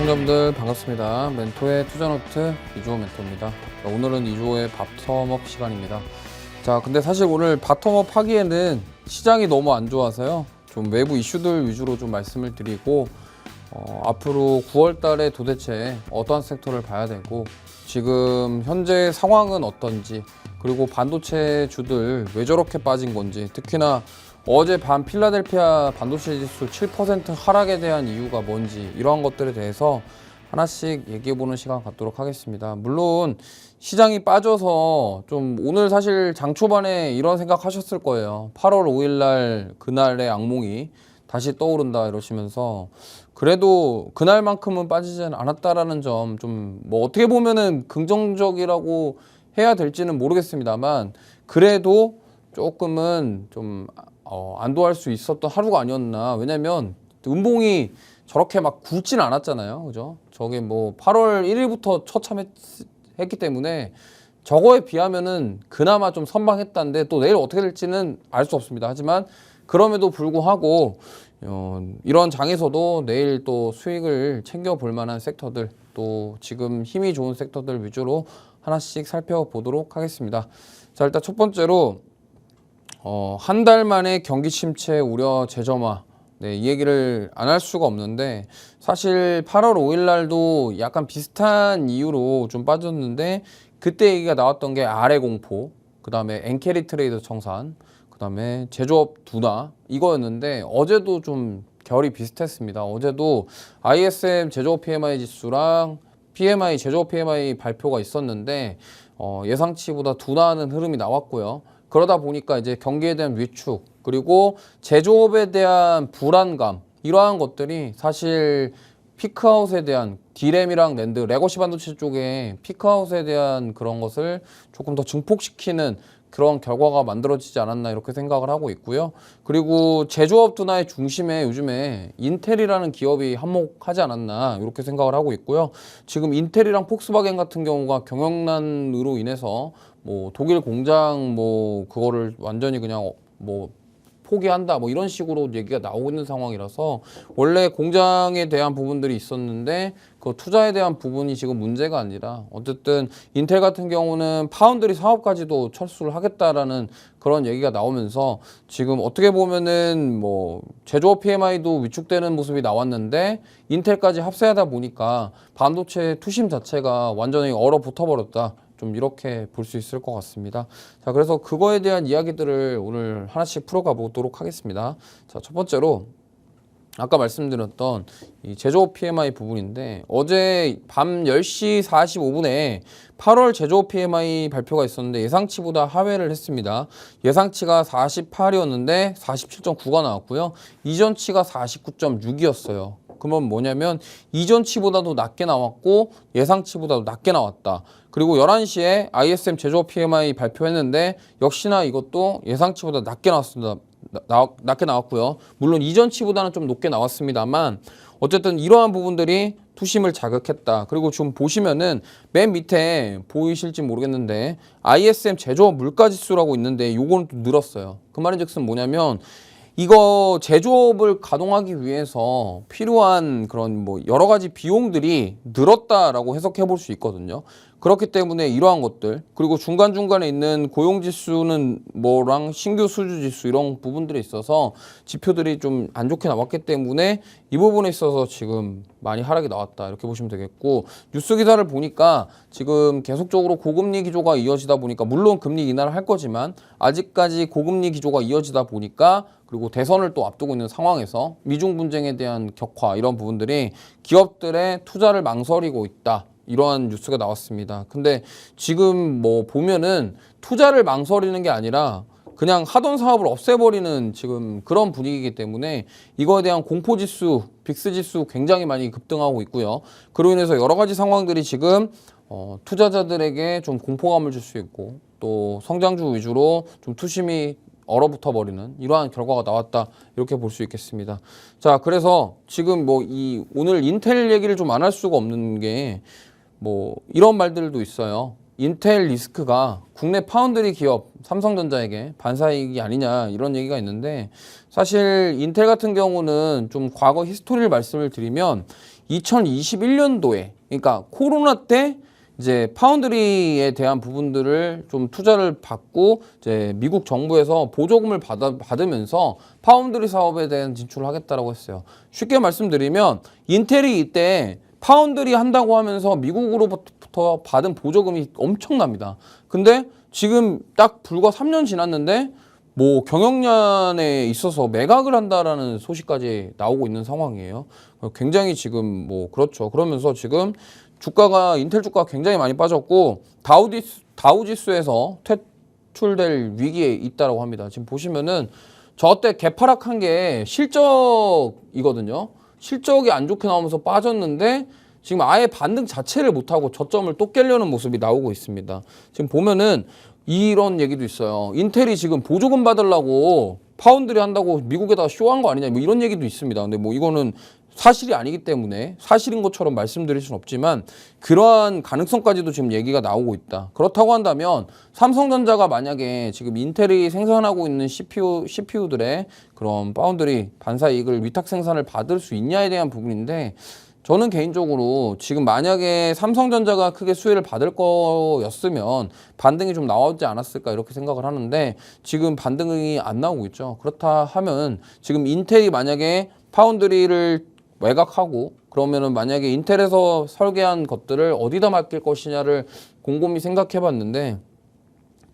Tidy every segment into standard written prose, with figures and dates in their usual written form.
시청자분들 반갑습니다. 멘토의 투자노트 이주호 멘토입니다. 자, 오늘은 이주호의 바텀업 시간입니다. 자, 근데 사실 오늘 바텀업 하기에는 시장이 너무 안 좋아서요. 좀 외부 이슈들 위주로 좀 말씀을 드리고 앞으로 9월 달에 도대체 어떠한 섹터를 봐야 되고 지금 현재 상황은 어떤지, 그리고 반도체 주들 왜 저렇게 빠진 건지, 특히나 어제 밤 필라델피아 반도체 지수 7% 하락에 대한 이유가 뭔지, 이러한 것들에 대해서 하나씩 얘기해보는 시간 갖도록 하겠습니다. 물론 시장이 빠져서 좀 오늘 사실 장 초반에 이런 생각 하셨을 거예요. 8월 5일 날 그날의 악몽이 다시 떠오른다 이러시면서, 그래도 그날만큼은 빠지진 않았다라는 점, 좀 뭐 어떻게 보면은 긍정적이라고 해야 될지는 모르겠습니다만, 그래도 조금은 좀 안도할 수 있었던 하루가 아니었나. 왜냐면 음봉이 저렇게 막 굵진 않았잖아요, 그죠? 저게 뭐 8월 1일부터 처참했기 때문에 저거에 비하면은 그나마 좀 선방했다는데, 또 내일 어떻게 될지는 알 수 없습니다. 하지만 그럼에도 불구하고 이런 장에서도 내일 또 수익을 챙겨볼 만한 섹터들, 또 지금 힘이 좋은 섹터들 위주로 하나씩 살펴보도록 하겠습니다. 자, 일단 첫 번째로 한 달 만에 경기 침체 우려 재점화. 네, 이 얘기를 안 할 수가 없는데, 사실 8월 5일 날도 약간 비슷한 이유로 좀 빠졌는데, 그때 얘기가 나왔던 게 아래 공포, 그 다음에 엔캐리 트레이더 청산, 그 다음에 제조업 둔화, 이거였는데 어제도 좀 결이 비슷했습니다. 어제도 ISM 제조업 PMI 지수랑 PMI 제조업 PMI 발표가 있었는데 예상치보다 둔화하는 흐름이 나왔고요. 그러다 보니까 이제 경기에 대한 위축, 그리고 제조업에 대한 불안감, 이러한 것들이 사실 피크아웃에 대한 D램이랑 낸드, 레거시 반도체 쪽에 피크아웃에 대한 그런 것을 조금 더 증폭시키는 그런 결과가 만들어지지 않았나, 이렇게 생각을 하고 있고요. 그리고 제조업 둔화의 중심에 요즘에 인텔이라는 기업이 한몫하지 않았나, 이렇게 생각을 하고 있고요. 지금 인텔이랑 폭스바겐 같은 경우가 경영난으로 인해서 뭐 독일 공장 뭐 그거를 완전히 그냥 뭐 포기한다, 뭐 이런 식으로 얘기가 나오고 있는 상황이라서, 원래 공장에 대한 부분들이 있었는데 그 투자에 대한 부분이 지금 문제가 아니라, 어쨌든 인텔 같은 경우는 파운드리 사업까지도 철수를 하겠다라는 그런 얘기가 나오면서, 지금 어떻게 보면은 뭐 제조업 PMI도 위축되는 모습이 나왔는데 인텔까지 합세하다 보니까 반도체 투심 자체가 완전히 얼어붙어 버렸다, 좀 이렇게 볼 수 있을 것 같습니다. 자, 그래서 그거에 대한 이야기들을 오늘 하나씩 풀어가 보도록 하겠습니다. 자, 첫 번째로 아까 말씀드렸던 이 제조업 PMI 부분인데, 어제 밤 10시 45분에 8월 제조업 PMI 발표가 있었는데 예상치보다 하회를 했습니다. 예상치가 48이었는데 47.9가 나왔고요. 이전치가 49.6이었어요. 그러면 뭐냐면 이전치보다도 낮게 나왔고 예상치보다도 낮게 나왔다. 그리고 11시에 ISM 제조업 PMI 발표했는데 역시나 이것도 예상치보다 낮게 나왔습니다. 낮게 나왔고요. 물론 이전치보다는 좀 높게 나왔습니다만, 어쨌든 이러한 부분들이 투심을 자극했다. 그리고 좀 보시면은 맨 밑에 보이실지 모르겠는데 ISM 제조업 물가지수라고 있는데 요거는 또 늘었어요. 그 말인즉슨 뭐냐면, 이거 제조업을 가동하기 위해서 필요한 그런 뭐 여러 가지 비용들이 늘었다라고 해석해 볼 수 있거든요. 그렇기 때문에 이러한 것들, 그리고 중간중간에 있는 고용지수는 뭐랑 신규 수주지수, 이런 부분들이 있어서 지표들이 좀 안 좋게 나왔기 때문에 이 부분에 있어서 지금 많이 하락이 나왔다, 이렇게 보시면 되겠고, 뉴스 기사를 보니까 지금 계속적으로 고금리 기조가 이어지다 보니까, 물론 금리 인하를 할 거지만 아직까지 고금리 기조가 이어지다 보니까, 그리고 대선을 또 앞두고 있는 상황에서 미중 분쟁에 대한 격화, 이런 부분들이 기업들의 투자를 망설이고 있다, 이러한 뉴스가 나왔습니다. 근데 지금 뭐 보면은 투자를 망설이는 게 아니라 그냥 하던 사업을 없애버리는 지금 그런 분위기이기 때문에 이거에 대한 공포지수, 빅스지수 굉장히 많이 급등하고 있고요. 그로 인해서 여러 가지 상황들이 지금 투자자들에게 좀 공포감을 줄 수 있고, 또 성장주 위주로 좀 투심이 얼어붙어 버리는 이러한 결과가 나왔다, 이렇게 볼 수 있겠습니다. 자, 그래서 지금 뭐 오늘 인텔 얘기를 좀 안 할 수가 없는 게, 뭐 이런 말들도 있어요. 인텔 리스크가 국내 파운드리 기업 삼성전자에게 반사이익이 아니냐, 이런 얘기가 있는데, 사실 인텔 같은 경우는 좀 과거 히스토리를 말씀을 드리면 2021년도에 그러니까 코로나 때 이제 파운드리에 대한 부분들을 좀 투자를 받고 이제 미국 정부에서 보조금을 받으면서 파운드리 사업에 대한 진출을 하겠다라고 했어요. 쉽게 말씀드리면 인텔이 이때 파운드리 한다고 하면서 미국으로부터 받은 보조금이 엄청납니다. 근데 지금 딱 불과 3년 지났는데 뭐 경영난에 있어서 매각을 한다라는 소식까지 나오고 있는 상황이에요. 굉장히 지금 뭐 그렇죠. 그러면서 지금 주가가 인텔 주가가 굉장히 많이 빠졌고 다우지수에서 퇴출될 위기에 있다라고 합니다. 지금 보시면은 저때 개파락한 게 실적이거든요. 실적이 안 좋게 나오면서 빠졌는데 지금 아예 반등 자체를 못하고 저점을 또 깨려는 모습이 나오고 있습니다. 지금 보면은 이런 얘기도 있어요. 인텔이 지금 보조금 받으려고 파운드리 한다고 미국에다가 쇼한 거 아니냐 뭐 이런 얘기도 있습니다. 근데 뭐 이거는 사실이 아니기 때문에 사실인 것처럼 말씀드릴 수는 없지만 그러한 가능성까지도 지금 얘기가 나오고 있다. 그렇다고 한다면 삼성전자가 만약에 지금 인텔이 생산하고 있는 CPU들의 그런 파운드리 반사 이익을 위탁 생산을 받을 수 있냐에 대한 부분인데 저는 개인적으로 지금 만약에 삼성전자가 크게 수혜를 받을 거였으면 반등이 좀 나오지 않았을까 이렇게 생각을 하는데 지금 반등이 안 나오고 있죠. 그렇다 하면 지금 인텔이 만약에 파운드리를 매각하고 그러면은 만약에 인텔에서 설계한 것들을 어디다 맡길 것이냐를 곰곰이 생각해 봤는데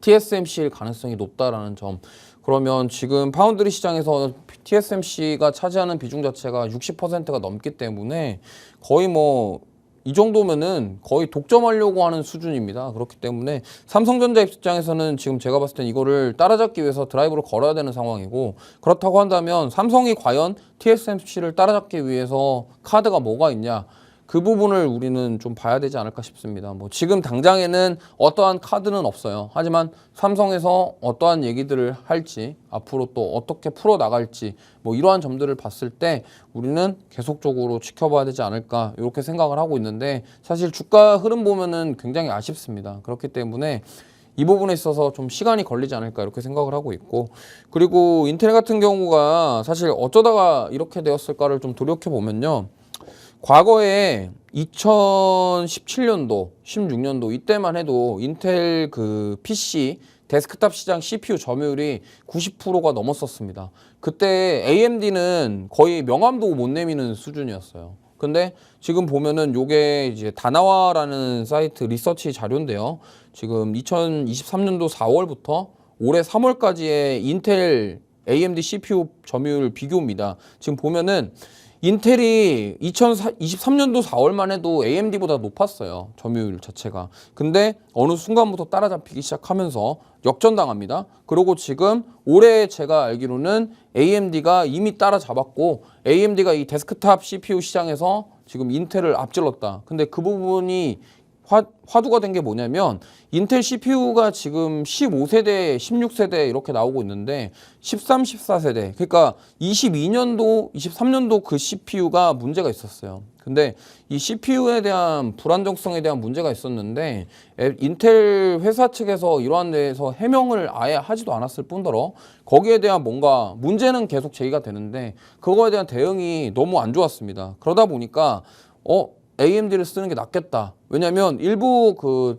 TSMC일 가능성이 높다라는 점. 그러면 지금 파운드리 시장에서 TSMC가 차지하는 비중 자체가 60%가 넘기 때문에 거의 뭐 이 정도면은 거의 독점하려고 하는 수준입니다. 그렇기 때문에 삼성전자 입장에서는 지금 제가 봤을 땐 이거를 따라잡기 위해서 드라이브를 걸어야 되는 상황이고 그렇다고 한다면 삼성이 과연 TSMC를 따라잡기 위해서 카드가 뭐가 있냐 그 부분을 우리는 좀 봐야 되지 않을까 싶습니다. 뭐 지금 당장에는 어떠한 카드는 없어요. 하지만 삼성에서 어떠한 얘기들을 할지 앞으로 또 어떻게 풀어나갈지 뭐 이러한 점들을 봤을 때 우리는 계속적으로 지켜봐야 되지 않을까 이렇게 생각을 하고 있는데 사실 주가 흐름 보면은 굉장히 아쉽습니다. 그렇기 때문에 이 부분에 있어서 좀 시간이 걸리지 않을까 이렇게 생각을 하고 있고 그리고 인텔 같은 경우가 사실 어쩌다가 이렇게 되었을까를 좀 돌이켜보면요. 과거에 2017년도, 16년도 이때만 해도 인텔 그 PC 데스크탑 시장 CPU 점유율이 90%가 넘었었습니다. 그때 AMD는 거의 명함도 못 내미는 수준이었어요. 근데 지금 보면은 요게 이제 다나와라는 사이트 리서치 자료인데요. 지금 2023년도 4월부터 올해 3월까지의 인텔 AMD CPU 점유율 비교입니다. 지금 보면은 인텔이 2023년도 4월만 해도 AMD보다 높았어요. 점유율 자체가. 근데 어느 순간부터 따라잡히기 시작하면서 역전당합니다. 그리고 지금 올해 제가 알기로는 AMD가 이미 따라잡았고 AMD가 이 데스크탑 CPU 시장에서 지금 인텔을 앞질렀다. 근데 그 부분이 화두가 된 게 뭐냐면 인텔 CPU가 지금 15세대, 16세대 이렇게 나오고 있는데 13, 14세대 그러니까 22년도, 23년도 그 CPU가 문제가 있었어요. 근데 이 CPU에 대한 불안정성에 대한 문제가 있었는데 인텔 회사 측에서 이러한 데에서 해명을 아예 하지도 않았을 뿐더러 거기에 대한 뭔가 문제는 계속 제기가 되는데 그거에 대한 대응이 너무 안 좋았습니다. 그러다 보니까 AMD를 쓰는 게 낫겠다. 왜냐면 일부 그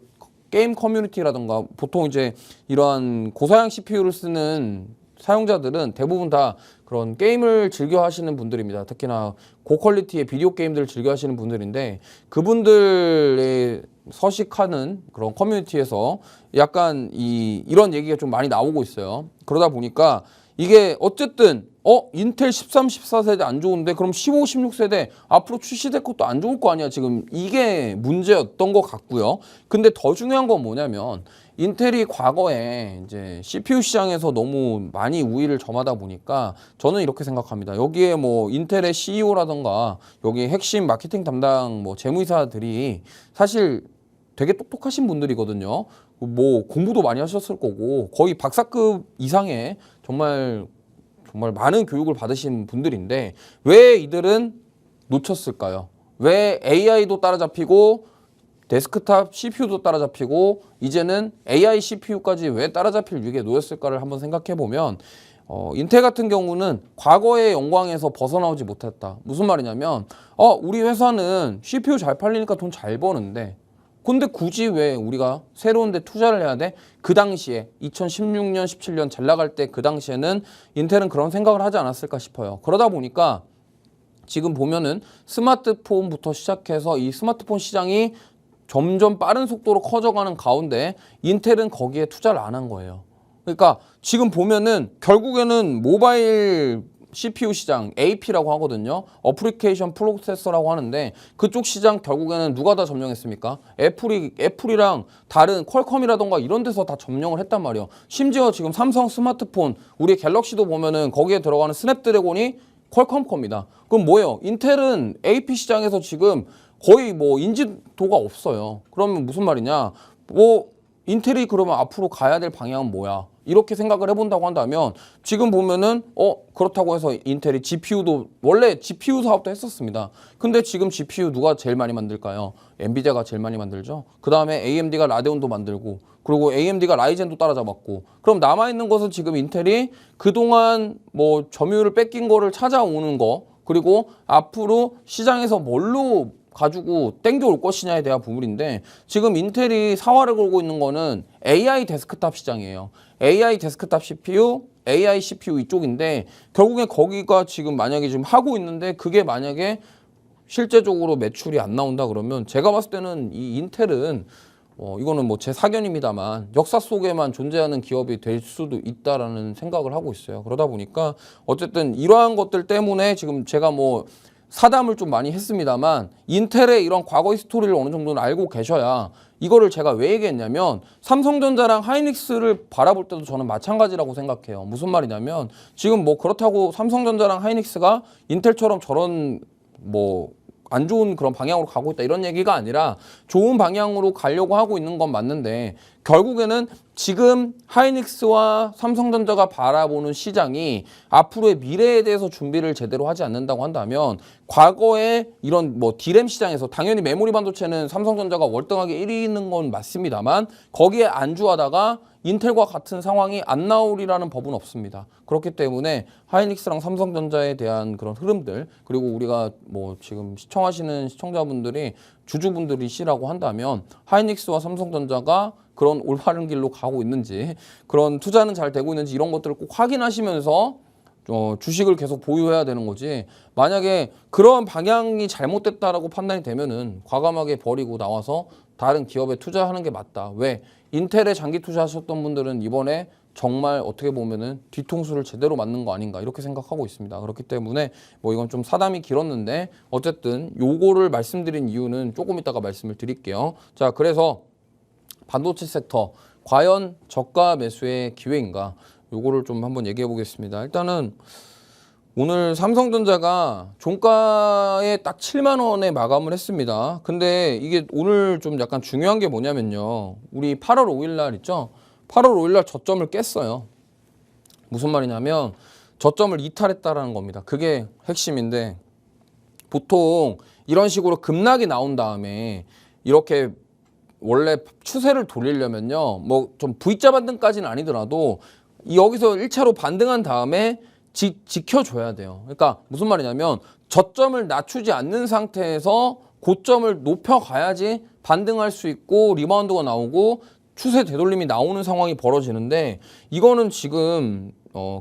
게임 커뮤니티라던가 보통 이제 이러한 고사양 CPU를 쓰는 사용자들은 대부분 다 그런 게임을 즐겨 하시는 분들입니다. 특히나 고퀄리티의 비디오 게임들을 즐겨 하시는 분들인데 그분들의 서식하는 그런 커뮤니티에서 약간 이런 얘기가 좀 많이 나오고 있어요. 그러다 보니까 이게 어쨌든 인텔 13, 14세대 안 좋은데 그럼 15, 16세대 앞으로 출시될 것도 안 좋을 거 아니야. 지금 이게 문제였던 것 같고요. 근데 더 중요한 건 뭐냐면 인텔이 과거에 이제 CPU 시장에서 너무 많이 우위를 점하다 보니까 저는 이렇게 생각합니다. 여기에 뭐 인텔의 CEO라던가 여기 핵심 마케팅 담당 뭐 재무이사들이 사실 되게 똑똑하신 분들이거든요. 뭐 공부도 많이 하셨을 거고 거의 박사급 이상의 정말 많은 교육을 받으신 분들인데 왜 이들은 놓쳤을까요? 왜 AI도 따라잡히고 데스크탑 CPU도 따라잡히고 이제는 AI CPU까지 왜 따라잡힐 위기에 놓였을까를 한번 생각해 보면 인텔 같은 경우는 과거의 영광에서 벗어나오지 못했다. 무슨 말이냐면 우리 회사는 CPU 잘 팔리니까 돈 잘 버는데 근데 굳이 왜 우리가 새로운 데 투자를 해야 돼? 그 당시에 2016년, 17년 잘 나갈 때 그 당시에는 인텔은 그런 생각을 하지 않았을까 싶어요. 그러다 보니까 지금 보면은 스마트폰부터 시작해서 이 스마트폰 시장이 점점 빠른 속도로 커져가는 가운데 인텔은 거기에 투자를 안 한 거예요. 그러니까 지금 보면은 결국에는 모바일 CPU 시장 AP라고 하거든요. 어플리케이션 프로세서라고 하는데 그쪽 시장 결국에는 누가 다 점령했습니까? 애플이랑 다른 퀄컴이라던가 이런 데서 다 점령을 했단 말이에요. 심지어 지금 삼성 스마트폰 우리 갤럭시도 보면은 거기에 들어가는 스냅드래곤이 퀄컴 겁니다. 그럼 뭐예요? 인텔은 AP 시장에서 지금 거의 뭐 인지도가 없어요. 그러면 무슨 말이냐? 인텔이 그러면 앞으로 가야 될 방향은 뭐야? 이렇게 생각을 해본다고 한다면 지금 보면은 그렇다고 해서 인텔이 GPU도 원래 GPU 사업도 했었습니다. 근데 지금 GPU 누가 제일 많이 만들까요? 엔비디아가 제일 많이 만들죠. 그 다음에 AMD가 라데온도 만들고 그리고 AMD가 라이젠도 따라잡았고 그럼 남아있는 것은 지금 인텔이 그동안 뭐 점유율을 뺏긴 거를 찾아오는 거 그리고 앞으로 시장에서 뭘로 가지고 땡겨올 것이냐에 대한 부분인데 지금 인텔이 사활을 걸고 있는 거는 AI 데스크탑 시장이에요. AI 데스크탑 CPU, AI CPU 이쪽인데 결국에 거기가 지금 만약에 지금 하고 있는데 그게 만약에 실제적으로 매출이 안 나온다 그러면 제가 봤을 때는 이 인텔은 이거는 뭐 제 사견입니다만 역사 속에만 존재하는 기업이 될 수도 있다라는 생각을 하고 있어요. 그러다 보니까 어쨌든 이러한 것들 때문에 지금 제가 뭐 사담을 좀 많이 했습니다만 인텔의 이런 과거의 스토리를 어느 정도는 알고 계셔야 이거를 제가 왜 얘기했냐면 삼성전자랑 하이닉스를 바라볼 때도 저는 마찬가지라고 생각해요. 무슨 말이냐면 지금 뭐 그렇다고 삼성전자랑 하이닉스가 인텔처럼 저런 뭐 안 좋은 그런 방향으로 가고 있다 이런 얘기가 아니라 좋은 방향으로 가려고 하고 있는 건 맞는데 결국에는 지금 하이닉스와 삼성전자가 바라보는 시장이 앞으로의 미래에 대해서 준비를 제대로 하지 않는다고 한다면 과거에 이런 뭐 D램 시장에서 당연히 메모리 반도체는 삼성전자가 월등하게 1위 있는 건 맞습니다만 거기에 안주하다가 인텔과 같은 상황이 안 나오리라는 법은 없습니다. 그렇기 때문에 하이닉스랑 삼성전자에 대한 그런 흐름들 그리고 우리가 뭐 지금 시청하시는 시청자분들이 주주분들이시라고 한다면 하이닉스와 삼성전자가 그런 올바른 길로 가고 있는지 그런 투자는 잘 되고 있는지 이런 것들을 꼭 확인하시면서 주식을 계속 보유해야 되는 거지 만약에 그런 방향이 잘못됐다라고 판단이 되면은 과감하게 버리고 나와서 다른 기업에 투자하는 게 맞다. 왜? 인텔에 장기 투자하셨던 분들은 이번에 정말 어떻게 보면은 뒤통수를 제대로 맞는 거 아닌가 이렇게 생각하고 있습니다. 그렇기 때문에 뭐 이건 좀 사담이 길었는데 어쨌든 요거를 말씀드린 이유는 조금 이따가 말씀을 드릴게요. 자, 그래서 반도체 섹터 과연 저가 매수의 기회인가? 요거를 좀 한번 얘기해 보겠습니다. 일단은 오늘 삼성전자가 종가에 딱 7만 원에 마감을 했습니다. 근데 이게 오늘 좀 약간 중요한 게 뭐냐면요. 우리 8월 5일 날 있죠? 8월 5일 날 저점을 깼어요. 무슨 말이냐면 저점을 이탈했다라는 겁니다. 그게 핵심인데 보통 이런 식으로 급락이 나온 다음에 이렇게 원래 추세를 돌리려면요. 뭐 좀 V자 반등까지는 아니더라도 여기서 1차로 반등한 다음에 지켜줘야 돼요. 그러니까 무슨 말이냐면 저점을 낮추지 않는 상태에서 고점을 높여가야지 반등할 수 있고 리바운드가 나오고 추세 되돌림이 나오는 상황이 벌어지는데 이거는 지금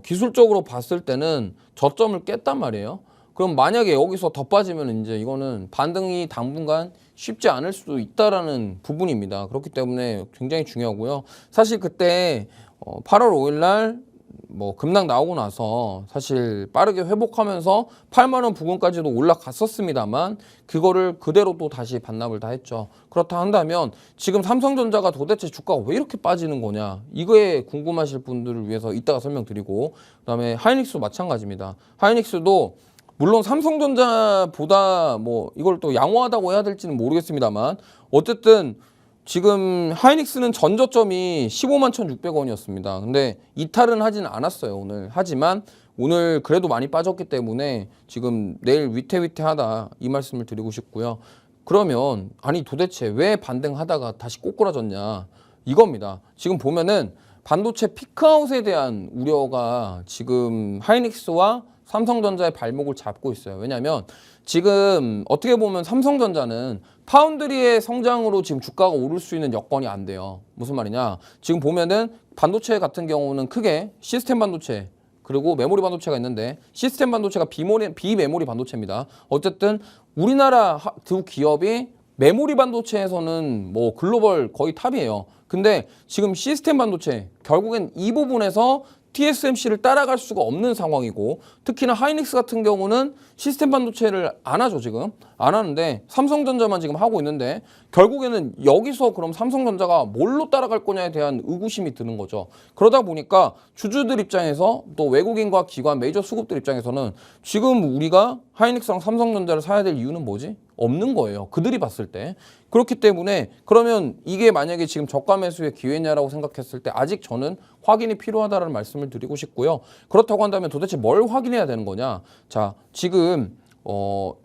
기술적으로 봤을 때는 저점을 깼단 말이에요. 그럼 만약에 여기서 더 빠지면 이제 이거는 반등이 당분간 쉽지 않을 수도 있다라는 부분입니다. 그렇기 때문에 굉장히 중요하고요. 사실 그때 8월 5일 날 뭐 급락 나오고 나서 사실 빠르게 회복하면서 8만 원 부근까지도 올라갔었습니다만 그거를 그대로 또 다시 반납을 다 했죠. 그렇다 한다면 지금 삼성전자가 도대체 주가가 왜 이렇게 빠지는 거냐 이거에 궁금하실 분들을 위해서 이따가 설명드리고 그다음에 하이닉스도 마찬가지입니다. 하이닉스도 물론 삼성전자보다 뭐 이걸 또 양호하다고 해야 될지는 모르겠습니다만 어쨌든 지금 하이닉스는 전저점이 15만 1,600원이었습니다. 근데 이탈은 하진 않았어요, 오늘. 하지만 오늘 그래도 많이 빠졌기 때문에 지금 내일 위태위태하다 이 말씀을 드리고 싶고요. 그러면 아니 도대체 왜 반등하다가 다시 꼬꾸라졌냐 이겁니다. 지금 보면은 반도체 피크아웃에 대한 우려가 지금 하이닉스와 삼성전자의 발목을 잡고 있어요. 왜냐하면 지금 어떻게 보면 삼성전자는 파운드리의 성장으로 지금 주가가 오를 수 있는 여건이 안 돼요. 무슨 말이냐? 지금 보면은 반도체 같은 경우는 크게 시스템 반도체 그리고 메모리 반도체가 있는데 시스템 반도체가 비메모리 반도체입니다. 어쨌든 우리나라 두 기업이 메모리 반도체에서는 뭐 글로벌 거의 탑이에요. 근데 지금 시스템 반도체 결국엔 이 부분에서 TSMC를 따라갈 수가 없는 상황이고 특히나 하이닉스 같은 경우는 시스템 반도체를 안 하죠. 지금 안 하는데 삼성전자만 지금 하고 있는데 결국에는 여기서 그럼 삼성전자가 뭘로 따라갈 거냐에 대한 의구심이 드는 거죠. 그러다 보니까 주주들 입장에서 또 외국인과 기관 메이저 수급들 입장에서는 지금 우리가 하이닉스랑 삼성전자를 사야 될 이유는 뭐지? 없는 거예요. 그들이 봤을 때. 그렇기 때문에 그러면 이게 만약에 지금 저가 매수의 기회냐라고 생각했을 때 아직 저는 확인이 필요하다는 말씀을 드리고 싶고요. 그렇다고 한다면 도대체 뭘 확인해야 되는 거냐? 자, 지금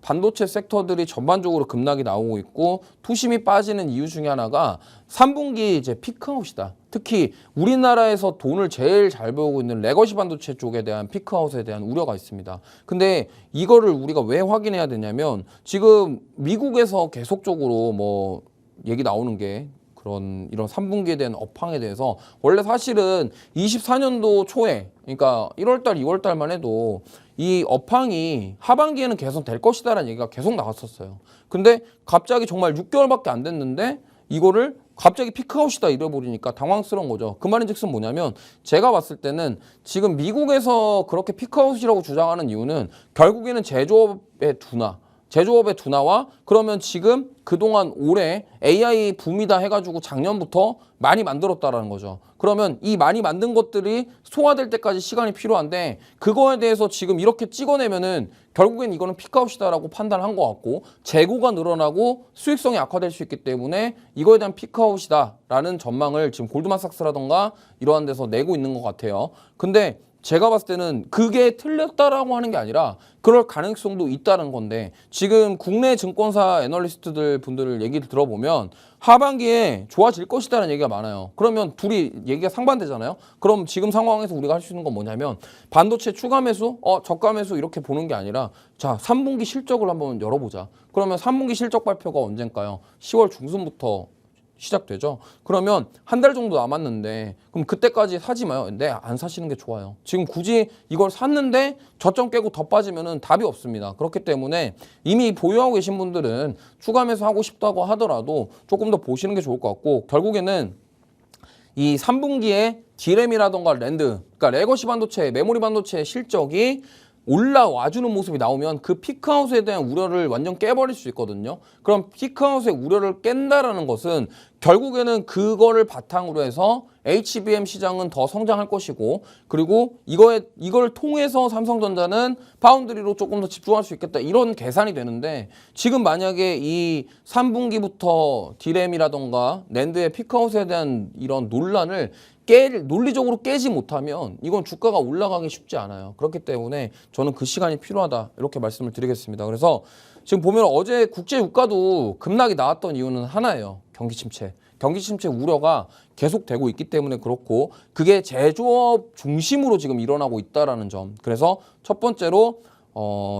반도체 섹터들이 전반적으로 급락이 나오고 있고 투심이 빠지는 이유 중에 하나가 3분기 이제 피크아웃이다. 특히 우리나라에서 돈을 제일 잘 벌고 있는 레거시 반도체 쪽에 대한 피크아웃에 대한 우려가 있습니다. 근데 이거를 우리가 왜 확인해야 되냐면 지금 미국에서 계속적으로 뭐 얘기 나오는 게 이런 3분기에 대한 업황에 대해서 원래 사실은 24년도 초에 그러니까 1월달, 2월달만 해도 이 업황이 하반기에는 개선될 것이다라는 얘기가 계속 나왔었어요. 근데 갑자기 정말 6개월밖에 안 됐는데 이거를 갑자기 피크아웃이다 이래버리니까 당황스러운 거죠. 그 말인즉슨 뭐냐면 제가 봤을 때는 지금 미국에서 그렇게 피크아웃이라고 주장하는 이유는 결국에는 제조업의 둔화와 그러면 지금 그동안 올해 AI 붐이다 해가지고 작년부터 많이 만들었다라는 거죠. 그러면 이 많이 만든 것들이 소화될 때까지 시간이 필요한데 그거에 대해서 지금 이렇게 찍어내면은 결국엔 이거는 피크아웃이다라고 판단한 것 같고 재고가 늘어나고 수익성이 악화될 수 있기 때문에 이거에 대한 피크아웃이다라는 전망을 지금 골드만삭스라던가 이러한 데서 내고 있는 것 같아요. 근데 제가 봤을 때는 그게 틀렸다라고 하는 게 아니라 그럴 가능성도 있다는 건데 지금 국내 증권사 애널리스트들 분들 얘기를 들어보면 하반기에 좋아질 것이다라는 얘기가 많아요. 그러면 둘이 얘기가 상반되잖아요. 그럼 지금 상황에서 우리가 할 수 있는 건 뭐냐면 반도체 추가 매수, 저가 매수 이렇게 보는 게 아니라 자 3분기 실적을 한번 열어보자. 그러면 3분기 실적 발표가 언젠가요? 10월 중순부터 시작되죠. 그러면 한 달 정도 남았는데 그럼 그때까지 사지 마요. 네, 안 사시는 게 좋아요. 지금 굳이 이걸 샀는데 저점 깨고 더 빠지면은 답이 없습니다. 그렇기 때문에 이미 보유하고 계신 분들은 추가 매수하고 싶다고 하더라도 조금 더 보시는 게 좋을 것 같고 결국에는 이 3분기에 D램이라던가 랜드, 그러니까 레거시 반도체, 메모리 반도체 실적이 올라와주는 모습이 나오면 그 피크아웃에 대한 우려를 완전 깨버릴 수 있거든요. 그럼 피크아웃의 우려를 깬다라는 것은 결국에는 그거를 바탕으로 해서 HBM 시장은 더 성장할 것이고 그리고 이걸 통해서 삼성전자는 파운드리로 조금 더 집중할 수 있겠다 이런 계산이 되는데 지금 만약에 이 3분기부터 D램이라던가 낸드의 피크아웃에 대한 이런 논란을 논리적으로 깨지 못하면 이건 주가가 올라가기 쉽지 않아요. 그렇기 때문에 저는 그 시간이 필요하다 이렇게 말씀을 드리겠습니다. 그래서 지금 보면 어제 국제 유가도 급락이 나왔던 이유는 하나예요. 경기 침체. 경기 침체 우려가 계속되고 있기 때문에 그렇고 그게 제조업 중심으로 지금 일어나고 있다라는 점. 그래서 첫 번째로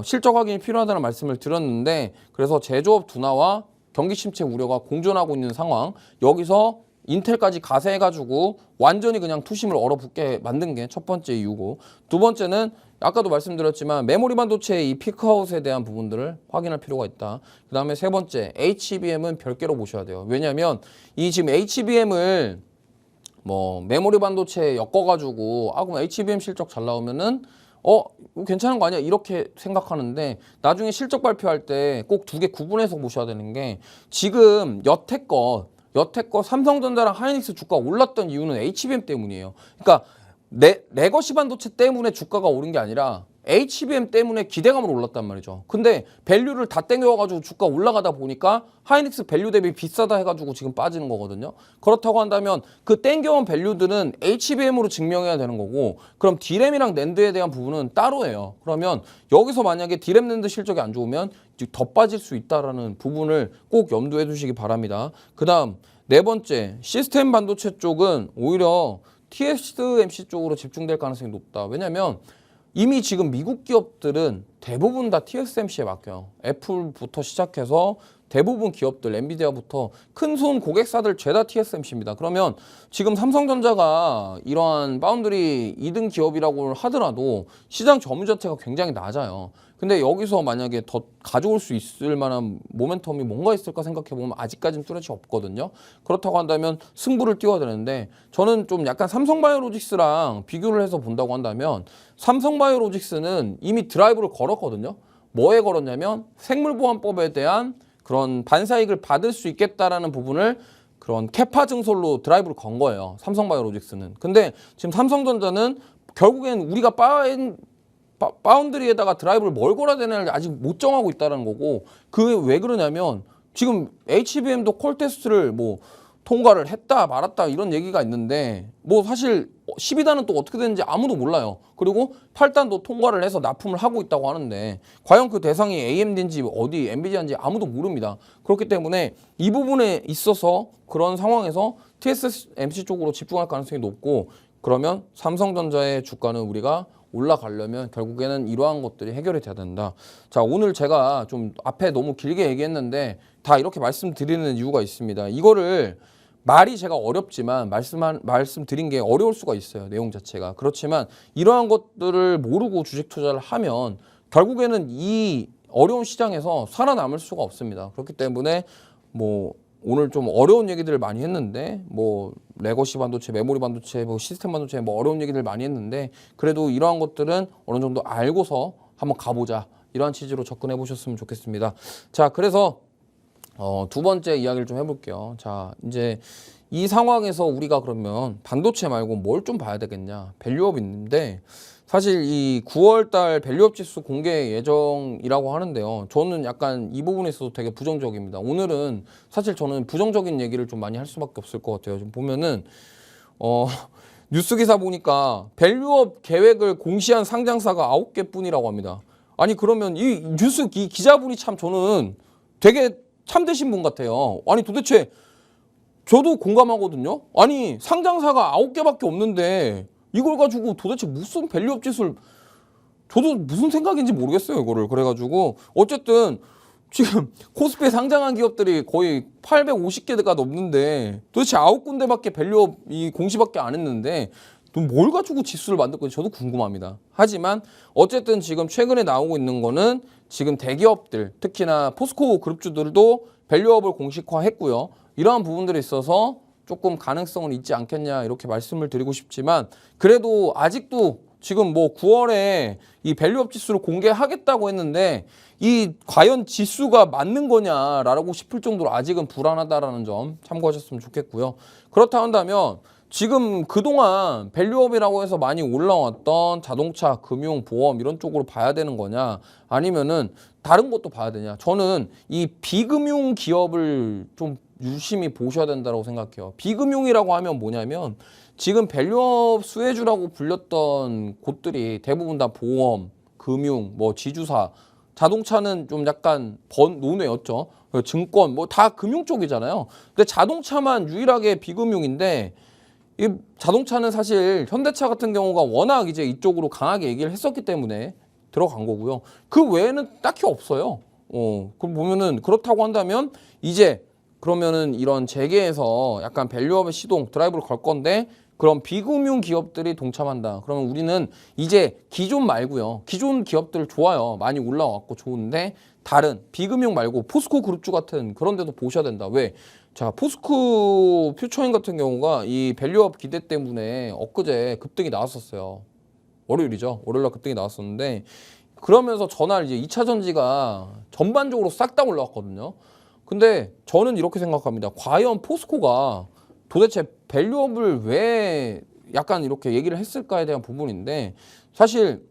실적 확인이 필요하다는 말씀을 드렸는데 그래서 제조업 둔화와 경기 침체 우려가 공존하고 있는 상황. 여기서 인텔까지 가세해가지고 완전히 그냥 투심을 얼어붙게 만든 게 첫 번째 이유고 두 번째는 아까도 말씀드렸지만 메모리 반도체의 이 피크아웃에 대한 부분들을 확인할 필요가 있다. 그 다음에 세 번째 HBM은 별개로 보셔야 돼요. 왜냐하면 이 지금 HBM을 뭐 메모리 반도체에 엮어가지고 그럼 HBM 실적 잘 나오면은 괜찮은 거 아니야? 이렇게 생각하는데 나중에 실적 발표할 때 꼭 두 개 구분해서 보셔야 되는 게 지금 여태껏 삼성전자랑 하이닉스 주가가 올랐던 이유는 HBM 때문이에요. 그러니까 레거시 반도체 때문에 주가가 오른 게 아니라 HBM 때문에 기대감으로 올랐단 말이죠. 근데 밸류를 다 땡겨와가지고 주가 올라가다 보니까 하이닉스 밸류 대비 비싸다 해가지고 지금 빠지는 거거든요. 그렇다고 한다면 그 땡겨온 밸류들은 HBM으로 증명해야 되는 거고 그럼 D램이랑 낸드에 대한 부분은 따로예요. 그러면 여기서 만약에 D램 낸드 실적이 안 좋으면 더 빠질 수 있다라는 부분을 꼭 염두해 두시기 바랍니다. 그 다음 네 번째 시스템 반도체 쪽은 오히려 TSMC 쪽으로 집중될 가능성이 높다. 왜냐면 이미 지금 미국 기업들은 대부분 다 TSMC에 맡겨요. 애플부터 시작해서 대부분 기업들, 엔비디아부터 큰손 고객사들 죄다 TSMC입니다. 그러면 지금 삼성전자가 이러한 파운드리 2등 기업이라고 하더라도 시장 점유 자체가 굉장히 낮아요. 근데 여기서 만약에 더 가져올 수 있을 만한 모멘텀이 뭔가 있을까 생각해보면 아직까지는 뚜렷이 없거든요. 그렇다고 한다면 승부를 띄워야 되는데 저는 좀 약간 삼성바이오로직스랑 비교를 해서 본다고 한다면 삼성바이오로직스는 이미 드라이브를 걸었거든요. 뭐에 걸었냐면 생물보안법에 대한 그런 반사이익을 받을 수 있겠다라는 부분을 그런 캐파 증설로 드라이브를 건 거예요. 삼성바이오로직스는. 근데 지금 삼성전자는 결국엔 우리가 바운드리에다가 드라이브를 뭘 걸어야 되나를 아직 못 정하고 있다는 거고, 그게 왜 그러냐면 지금 HBM도 콜 테스트를 뭐 통과를 했다 말았다 이런 얘기가 있는데 뭐 사실 12단은 또 어떻게 되는지 아무도 몰라요. 그리고 8단도 통과를 해서 납품을 하고 있다고 하는데 과연 그 대상이 AMD인지 어디 엔비디아인지 아무도 모릅니다. 그렇기 때문에 이 부분에 있어서 그런 상황에서 TSMC 쪽으로 집중할 가능성이 높고, 그러면 삼성전자의 주가는 우리가 올라가려면 결국에는 이러한 것들이 해결이 돼야 된다. 자, 오늘 제가 좀 앞에 너무 길게 얘기했는데 다 이렇게 말씀드리는 이유가 있습니다. 이거를 말이 제가 어렵지만 말씀드린 게 어려울 수가 있어요. 내용 자체가. 그렇지만 이러한 것들을 모르고 주식 투자를 하면 결국에는 이 어려운 시장에서 살아남을 수가 없습니다. 그렇기 때문에 뭐 오늘 좀 어려운 얘기들을 많이 했는데 뭐 레거시 반도체, 메모리 반도체, 뭐 시스템 반도체 뭐 어려운 얘기들 많이 했는데 그래도 이러한 것들은 어느 정도 알고서 한번 가보자. 이러한 취지로 접근해 보셨으면 좋겠습니다. 자, 그래서 두 번째 이야기를 좀 해볼게요. 자, 이제 이 상황에서 우리가 그러면 반도체 말고 뭘 좀 봐야 되겠냐. 밸류업인데 사실 이 9월달 밸류업 지수 공개 예정이라고 하는데요. 저는 약간 이 부분에 있어서 되게 부정적입니다. 오늘은 사실 저는 부정적인 얘기를 좀 많이 할 수밖에 없을 것 같아요. 좀 보면은 뉴스 기사 보니까 밸류업 계획을 공시한 상장사가 9개 뿐이라고 합니다. 아니 그러면 이 뉴스 이 기자분이 참 저는 되게 참되신 분 같아요. 아니 도대체 저도 공감하거든요. 아니 상장사가 9개밖에 없는데 이걸 가지고 도대체 무슨 밸류업 지수를, 저도 무슨 생각인지 모르겠어요 이거를. 그래가지고 어쨌든 지금 코스피에 상장한 기업들이 거의 850개가 넘는데 도대체 9군데밖에 밸류업 이 공시밖에 안 했는데 뭘 가지고 지수를 만들 건지 저도 궁금합니다. 하지만 어쨌든 지금 최근에 나오고 있는 거는 지금 대기업들, 특히나 포스코 그룹주들도 밸류업을 공식화했고요. 이러한 부분들에 있어서 조금 가능성은 있지 않겠냐 이렇게 말씀을 드리고 싶지만, 그래도 아직도 지금 뭐 9월에 이 밸류업 지수를 공개하겠다고 했는데 이 과연 지수가 맞는 거냐라고 싶을 정도로 아직은 불안하다라는 점 참고하셨으면 좋겠고요. 그렇다 한다면 지금 그동안 밸류업이라고 해서 많이 올라왔던 자동차, 금융, 보험 이런 쪽으로 봐야 되는 거냐, 아니면은 다른 것도 봐야 되냐. 저는 이 비금융 기업을 좀 유심히 보셔야 된다고 생각해요. 비금융이라고 하면 뭐냐면 지금 밸류업 수혜주라고 불렸던 곳들이 대부분 다 보험, 금융, 뭐 지주사, 자동차는 좀 약간 논외였죠. 증권 뭐 다 금융 쪽이잖아요. 근데 자동차만 유일하게 비금융인데 이 자동차는 사실 현대차 같은 경우가 워낙 이제 이쪽으로 강하게 얘기를 했었기 때문에 들어간 거고요. 그 외에는 딱히 없어요. 그럼 보면은 그렇다고 한다면 이제 그러면은 이런 재계에서 약간 밸류업의 시동, 드라이브를 걸 건데 그럼 비금융 기업들이 동참한다. 그러면 우리는 이제 기존 말고요. 기존 기업들 좋아요. 많이 올라왔고 좋은데 다른 비금융 말고 포스코 그룹주 같은 그런 데도 보셔야 된다. 왜? 자, 포스코 퓨처인 같은 경우가 이 밸류업 기대 때문에 엊그제 급등이 나왔었어요. 월요일이죠. 월요일날 급등이 나왔었는데 그러면서 전날 이제 2차 전지가 전반적으로 싹 다 올라왔거든요. 근데 저는 이렇게 생각합니다. 과연 포스코가 도대체 밸류업을 왜 약간 이렇게 얘기를 했을까에 대한 부분인데, 사실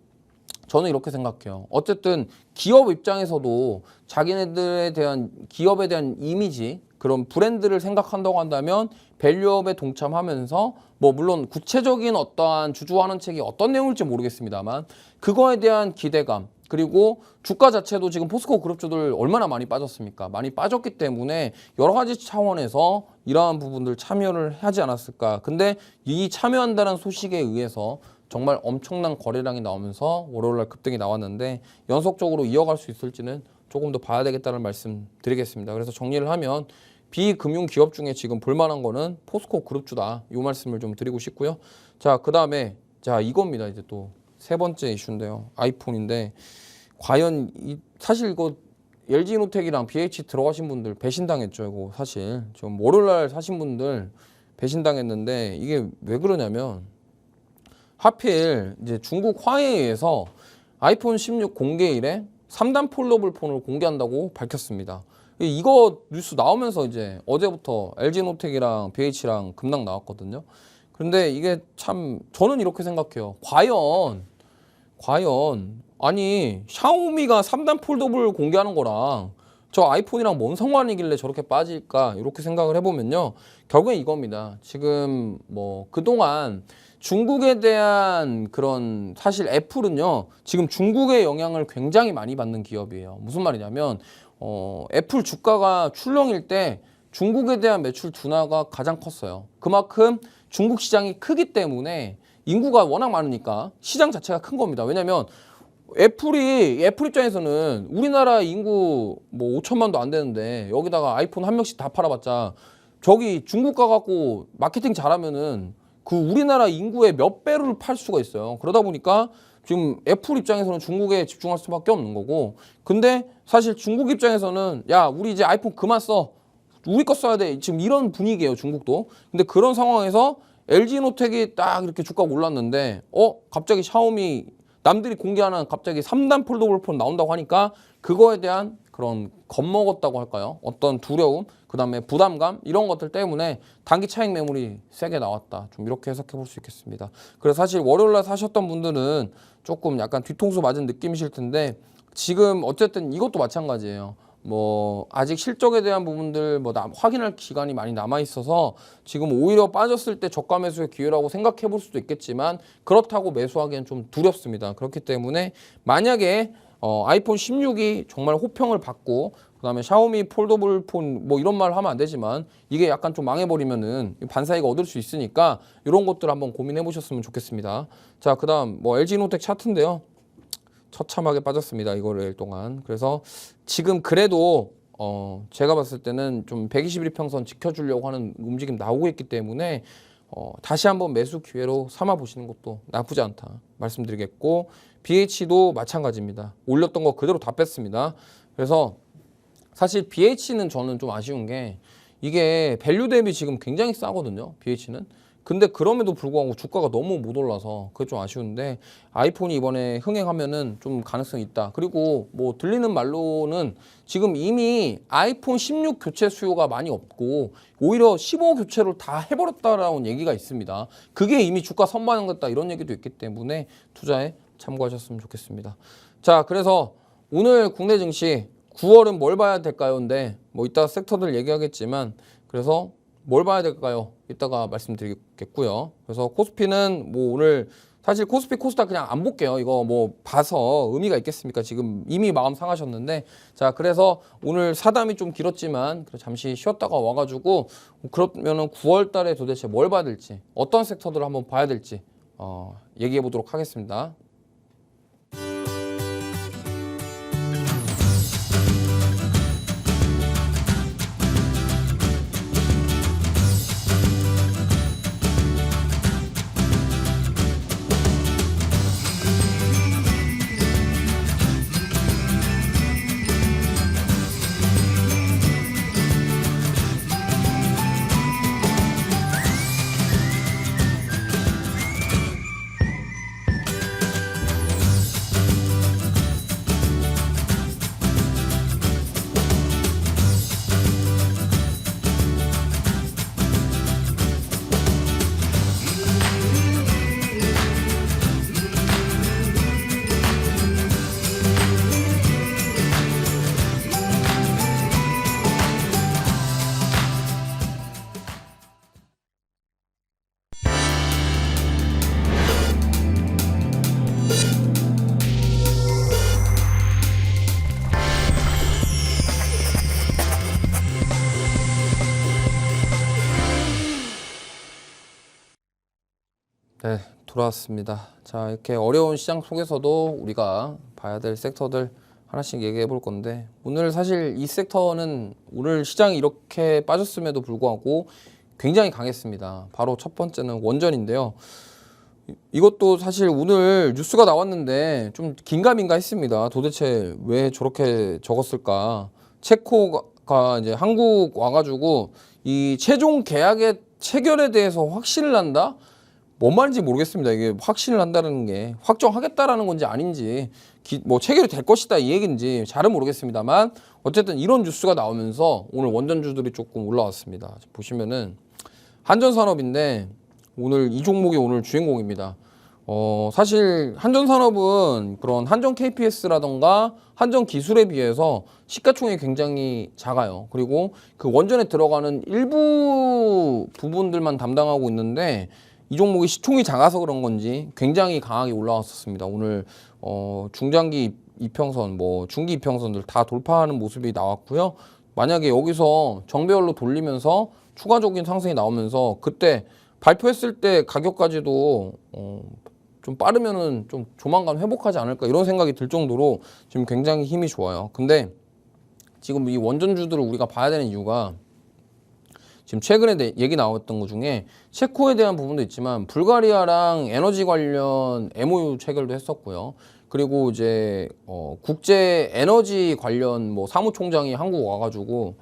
저는 이렇게 생각해요. 어쨌든 기업 입장에서도 자기네들에 대한 기업에 대한 이미지, 그런 브랜드를 생각한다고 한다면 밸류업에 동참하면서 뭐 물론 구체적인 어떠한 주주환원 책이 어떤 내용일지 모르겠습니다만 그거에 대한 기대감, 그리고 주가 자체도 지금 포스코 그룹주들 얼마나 많이 빠졌습니까? 많이 빠졌기 때문에 여러 가지 차원에서 이러한 부분들 참여를 하지 않았을까. 근데 이 참여한다는 소식에 의해서 정말 엄청난 거래량이 나오면서 월요일날 급등이 나왔는데 연속적으로 이어갈 수 있을지는 조금 더 봐야 되겠다는 말씀 드리겠습니다. 그래서 정리를 하면 비금융 기업 중에 지금 볼만한 거는 포스코 그룹주다. 이 말씀을 좀 드리고 싶고요. 자, 그 다음에 자 이겁니다. 이제 또 세 번째 이슈인데요. 아이폰인데 과연 사실 이거 LG노텍이랑 BH 들어가신 분들 배신당했죠. 이거 사실 좀 월요일날 사신 분들 배신당했는데 이게 왜 그러냐면 하필 이제 중국 화웨이에서 아이폰 16 공개일에 3단 폴더블 폰을 공개한다고 밝혔습니다. 이거 뉴스 나오면서 이제 어제부터 LG노텍이랑 BH랑 급락 나왔거든요. 그런데 이게 참 저는 이렇게 생각해요. 과연 아니 샤오미가 3단 폴더블 공개하는 거랑 저 아이폰이랑 뭔 상관이길래 저렇게 빠질까 이렇게 생각을 해보면요. 결국엔 이겁니다. 지금 뭐 그동안 중국에 대한 그런 사실 애플은요. 지금 중국의 영향을 굉장히 많이 받는 기업이에요. 무슨 말이냐면 애플 주가가 출렁일 때 중국에 대한 매출 둔화가 가장 컸어요. 그만큼 중국 시장이 크기 때문에 인구가 워낙 많으니까 시장 자체가 큰 겁니다. 왜냐면 애플 입장에서는 우리나라 인구 뭐 5천만도 안 되는데 여기다가 아이폰 한 명씩 다 팔아봤자 저기 중국 가갖고 마케팅 잘하면은 그 우리나라 인구의 몇 배를 팔 수가 있어요. 그러다 보니까 지금 애플 입장에서는 중국에 집중할 수밖에 없는 거고, 근데 사실 중국 입장에서는 야 우리 이제 아이폰 그만 써, 우리 거 써야 돼, 지금 이런 분위기예요 중국도. 근데 그런 상황에서 LG노텍이 딱 이렇게 주가가 올랐는데 갑자기 샤오미 남들이 공개하는 갑자기 3단 폴더블 폰 나온다고 하니까 그거에 대한 그런 겁먹었다고 할까요? 어떤 두려움, 그 다음에 부담감 이런 것들 때문에 단기 차익 매물이 세게 나왔다. 좀 이렇게 해석해 볼 수 있겠습니다. 그래서 사실 월요일날 사셨던 분들은 조금 약간 뒤통수 맞은 느낌이실 텐데 지금 어쨌든 이것도 마찬가지예요. 뭐 아직 실적에 대한 부분들 뭐 확인할 기간이 많이 남아 있어서 지금 오히려 빠졌을 때 저가 매수의 기회라고 생각해 볼 수도 있겠지만 그렇다고 매수하기엔 좀 두렵습니다. 그렇기 때문에 만약에 아이폰 16이 정말 호평을 받고 그다음에 샤오미 폴더블 폰 뭐 이런 말 하면 안 되지만 이게 약간 좀 망해버리면은 반사이가 얻을 수 있으니까 이런 것들 한번 고민해 보셨으면 좋겠습니다. 자, 그다음 뭐 LG노텍 차트인데요. 처참하게 빠졌습니다. 이거를 동안. 그래서 지금 그래도 제가 봤을 때는 좀 121평선 지켜주려고 하는 움직임 나오고 있기 때문에 다시 한번 매수 기회로 삼아 보시는 것도 나쁘지 않다 말씀드리겠고, BH도 마찬가지입니다. 올렸던 거 그대로 다 뺐습니다. 그래서 사실 BH는 저는 좀 아쉬운 게 이게 밸류 대비 지금 굉장히 싸거든요. BH는. 근데 그럼에도 불구하고 주가가 너무 못 올라서 그게 좀 아쉬운데 아이폰이 이번에 흥행하면은 좀 가능성이 있다. 그리고 뭐 들리는 말로는 지금 이미 아이폰 16 교체 수요가 많이 없고 오히려 15 교체를 다 해버렸다라는 얘기가 있습니다. 그게 이미 주가 선반영됐다 이런 얘기도 있기 때문에 투자에 참고하셨으면 좋겠습니다. 자, 그래서 오늘 국내 증시 9월은 뭘 봐야 될까요? 근데 뭐 이따 섹터들 얘기하겠지만 그래서 뭘 봐야 될까요? 이따가 말씀드리겠고요. 그래서 코스피는 뭐 오늘 사실 코스피 코스닥 그냥 안 볼게요. 이거 뭐 봐서 의미가 있겠습니까? 지금 이미 마음 상하셨는데 자, 그래서 오늘 사담이 좀 길었지만 잠시 쉬었다가 와가지고 그러면은 9월 달에 도대체 뭘 봐야 될지 어떤 섹터들을 한번 봐야 될지 얘기해 보도록 하겠습니다. 네, 돌아왔습니다. 자, 이렇게 어려운 시장 속에서도 우리가 봐야 될 섹터들 하나씩 얘기해 볼 건데, 오늘 사실 이 섹터는 오늘 시장이 이렇게 빠졌음에도 불구하고 굉장히 강했습니다. 바로 첫 번째는 원전인데요. 이것도 사실 오늘 뉴스가 나왔는데 좀 긴가민가 했습니다. 도대체 왜 저렇게 적었을까? 체코가 이제 한국 와가지고 이 최종 계약의 체결에 대해서 확신을 한다? 뭔 말인지 모르겠습니다. 이게 확신을 한다는 게 확정하겠다라는 건지 아닌지 뭐 체결이 될 것이다 이 얘기인지 잘은 모르겠습니다만 어쨌든 이런 뉴스가 나오면서 오늘 원전주들이 조금 올라왔습니다. 보시면은 한전산업인데 오늘 이 종목이 오늘 주인공입니다. 사실 한전산업은 그런 한전 KPS라던가 한전 기술에 비해서 시가총액이 굉장히 작아요. 그리고 그 원전에 들어가는 일부 부분들만 담당하고 있는데 이 종목이 시총이 작아서 그런 건지 굉장히 강하게 올라왔었습니다. 오늘 중장기 이평선, 뭐 중기 이평선들 다 돌파하는 모습이 나왔고요. 만약에 여기서 정배열로 돌리면서 추가적인 상승이 나오면서 그때 발표했을 때 가격까지도 좀 빠르면은 좀 조만간 회복하지 않을까 이런 생각이 들 정도로 지금 굉장히 힘이 좋아요. 근데 지금 이 원전주들을 우리가 봐야 되는 이유가 지금 최근에 얘기 나왔던 것 중에 체코에 대한 부분도 있지만 불가리아랑 에너지 관련 MOU 체결도 했었고요. 그리고 이제 국제 에너지 관련 뭐 사무총장이 한국 와가지고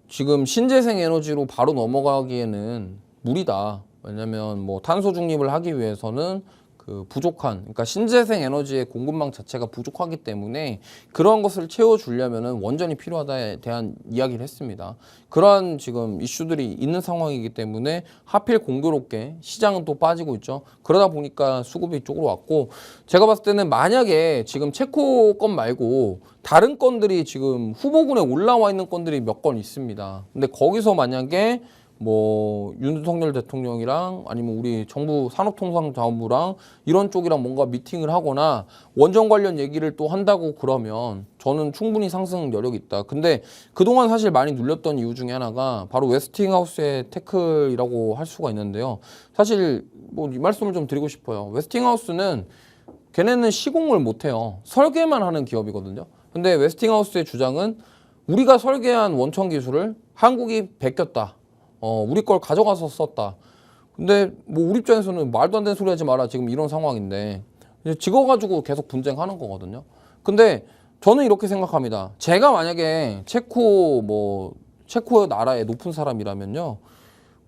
지금 신재생 에너지로 바로 넘어가기에는 무리다. 왜냐면 뭐 탄소 중립을 하기 위해서는 그 부족한, 그러니까 신재생 에너지의 공급망 자체가 부족하기 때문에 그러한 것을 채워주려면은 원전이 필요하다에 대한 이야기를 했습니다. 그러한 지금 이슈들이 있는 상황이기 때문에 하필 공교롭게 시장은 또 빠지고 있죠. 그러다 보니까 수급이 이쪽으로 왔고 제가 봤을 때는 만약에 지금 체코 건 말고 다른 건들이 지금 후보군에 올라와 있는 건들이 몇 건 있습니다. 근데 거기서 만약에 뭐 윤석열 대통령이랑 아니면 우리 정부 산업통상자원부랑 이런 쪽이랑 뭔가 미팅을 하거나 원전 관련 얘기를 또 한다고 그러면 저는 충분히 상승 여력이 있다. 근데 그동안 사실 많이 눌렸던 이유 중에 하나가 바로 웨스팅하우스의 태클이라고 할 수가 있는데요. 사실 뭐 이 말씀을 좀 드리고 싶어요. 웨스팅하우스는 걔네는 시공을 못해요. 설계만 하는 기업이거든요. 근데 웨스팅하우스의 주장은 우리가 설계한 원천 기술을 한국이 베꼈다. 우리 걸 가져가서 썼다. 근데 뭐 우리 입장에서는 말도 안 되는 소리 하지 마라. 지금 이런 상황인데 이제 찍어가지고 계속 분쟁하는 거거든요. 근데 저는 이렇게 생각합니다. 제가 만약에 체코 나라의 높은 사람이라면요.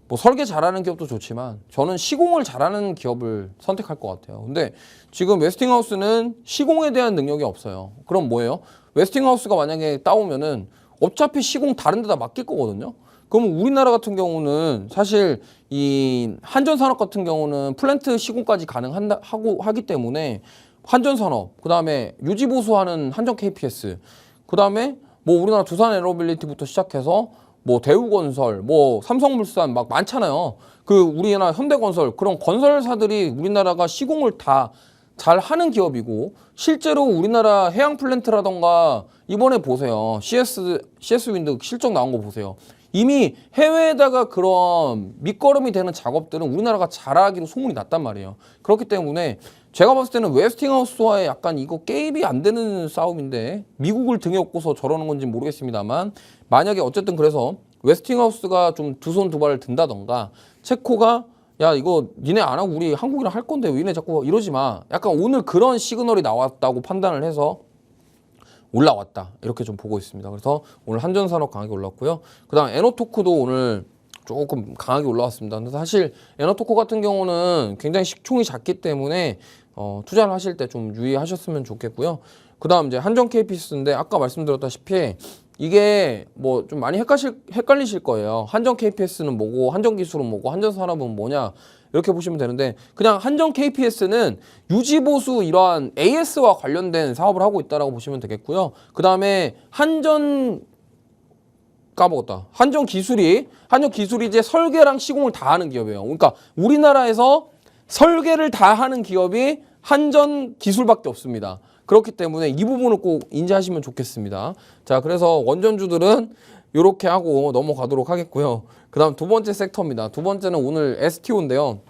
뭐 설계 잘하는 기업도 좋지만 저는 시공을 잘하는 기업을 선택할 것 같아요. 근데 지금 웨스팅하우스는 시공에 대한 능력이 없어요. 그럼 뭐예요? 웨스팅하우스가 만약에 따오면은 어차피 시공 다른 데다 맡길 거거든요. 그럼 우리나라 같은 경우는 사실 이 한전산업 같은 경우는 플랜트 시공까지 하기 때문에 한전산업, 그 다음에 유지보수하는 한전 KPS, 그 다음에 뭐 우리나라 두산에너빌리티부터 시작해서 뭐 대우건설, 뭐 삼성물산 막 많잖아요. 그 우리나라 현대건설 그런 건설사들이 우리나라가 시공을 다 잘 하는 기업이고 실제로 우리나라 해양 플랜트라던가 이번에 보세요. CS 윈드 실적 나온 거 보세요. 이미 해외에다가 그런 밑거름이 되는 작업들은 우리나라가 잘하기로 소문이 났단 말이에요. 그렇기 때문에 제가 봤을 때는 웨스팅하우스와의 약간 이거 게임이 안 되는 싸움인데 미국을 등에 업고서 저러는 건지 모르겠습니다만 만약에 어쨌든 그래서 웨스팅하우스가 좀 두 손 두 발을 든다던가 체코가 야 이거 니네 안 하고 우리 한국이랑 할 건데 왜 니네 자꾸 이러지 마. 약간 오늘 그런 시그널이 나왔다고 판단을 해서 올라왔다 이렇게 좀 보고 있습니다. 그래서 오늘 한전산업 강하게 올랐고요. 그다음 에너토크도 오늘 조금 강하게 올라왔습니다. 근데 사실 에너토크 같은 경우는 굉장히 식총이 작기 때문에 투자를 하실 때 좀 유의하셨으면 좋겠고요. 그다음 이제 한전 KPS인데 아까 말씀드렸다시피 이게 뭐 좀 많이 헷갈리실 거예요. 한전 KPS는 뭐고 한전 기술은 뭐고 한전 산업은 뭐냐 이렇게 보시면 되는데 그냥 한전 KPS는 유지보수 이러한 AS와 관련된 사업을 하고 있다라고 보시면 되겠고요. 그 다음에 한전 기술이 이제 설계랑 시공을 다 하는 기업이에요. 그러니까 우리나라에서 설계를 다 하는 기업이 한전 기술밖에 없습니다. 그렇기 때문에 이 부분을 꼭 인지하시면 좋겠습니다. 자, 그래서 원전주들은 이렇게 하고 넘어가도록 하겠고요. 그 다음 두 번째 섹터입니다. 두 번째는 오늘 STO인데요.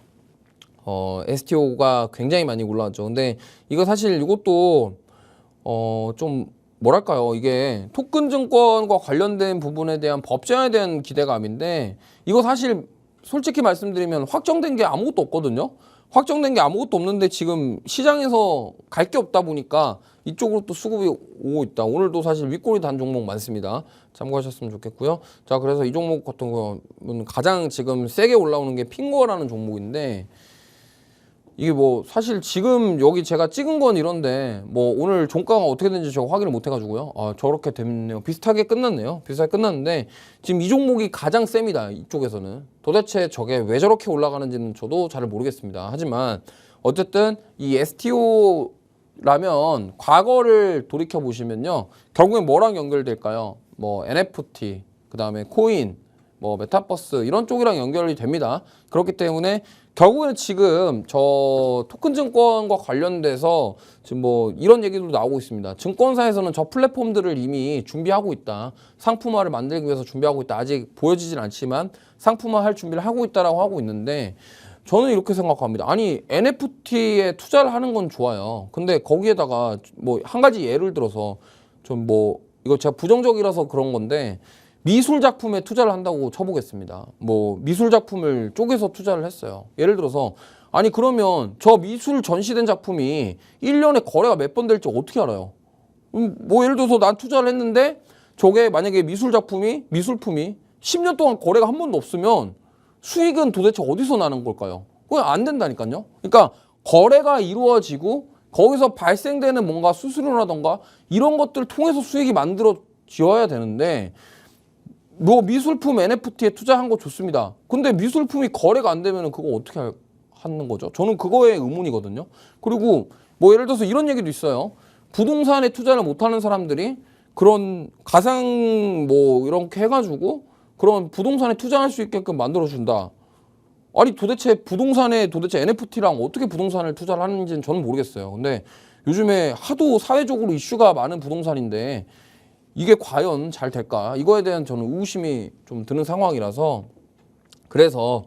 STO가 굉장히 많이 올라왔죠. 근데 이거 사실 이것도 좀 뭐랄까요, 이게 토큰 증권과 관련된 부분에 대한 법 제안에 대한 기대감인데, 이거 사실 솔직히 말씀드리면 확정된 게 아무것도 없거든요. 확정된 게 아무것도 없는데 지금 시장에서 갈 게 없다 보니까 이쪽으로 또 수급이 오고 있다. 오늘도 사실 윗꼬리 단 종목 많습니다. 참고하셨으면 좋겠고요. 자, 그래서 이 종목 같은 경우는 가장 지금 세게 올라오는 게 핑거라는 종목인데, 이게 뭐 사실 지금 여기 제가 찍은 건 이런데 뭐 오늘 종가가 어떻게 되는지 제가 확인을 못 해가지고요. 아, 저렇게 됐네요. 비슷하게 끝났네요. 비슷하게 끝났는데 지금 이 종목이 가장 셉니다. 이쪽에서는. 도대체 저게 왜 저렇게 올라가는지는 저도 잘 모르겠습니다. 하지만 어쨌든 이 STO라면 과거를 돌이켜 보시면요, 결국엔 뭐랑 연결될까요? 뭐 NFT, 그 다음에 코인, 뭐 메타버스 이런 쪽이랑 연결이 됩니다. 그렇기 때문에 결국에는 지금 저 토큰 증권과 관련돼서 지금 뭐 이런 얘기도 나오고 있습니다. 증권사에서는 저 플랫폼들을 이미 준비하고 있다. 상품화를 만들기 위해서 준비하고 있다. 아직 보여지진 않지만 상품화할 준비를 하고 있다라고 하고 있는데, 저는 이렇게 생각합니다. 아니, NFT에 투자를 하는 건 좋아요. 근데 거기에다가 뭐 한 가지 예를 들어서 좀 뭐 이거 제가 부정적이라서 그런 건데, 미술 작품에 투자를 한다고 쳐보겠습니다. 뭐 미술 작품을 쪼개서 투자를 했어요. 예를 들어서 아니 그러면 저 미술 전시된 작품이 1년에 거래가 몇 번 될지 어떻게 알아요? 뭐 예를 들어서 난 투자를 했는데 저게 만약에 미술품이 10년 동안 거래가 한 번도 없으면 수익은 도대체 어디서 나는 걸까요? 그건 안 된다니까요. 그러니까 거래가 이루어지고 거기서 발생되는 뭔가 수수료라던가 이런 것들 통해서 수익이 만들어져야 되는데, 뭐 미술품 NFT에 투자한 거 좋습니다. 근데 미술품이 거래가 안 되면 그거 어떻게 하는 거죠? 저는 그거에 의문이거든요. 그리고 뭐 예를 들어서 이런 얘기도 있어요. 부동산에 투자를 못하는 사람들이 그런 가상 뭐 이렇게 해가지고 그런 부동산에 투자할 수 있게끔 만들어준다. 아니 도대체 부동산에 도대체 NFT랑 어떻게 부동산을 투자를 하는지는 저는 모르겠어요. 근데 요즘에 하도 사회적으로 이슈가 많은 부동산인데 이게 과연 잘 될까? 이거에 대한 저는 의구심이 좀 드는 상황이라서, 그래서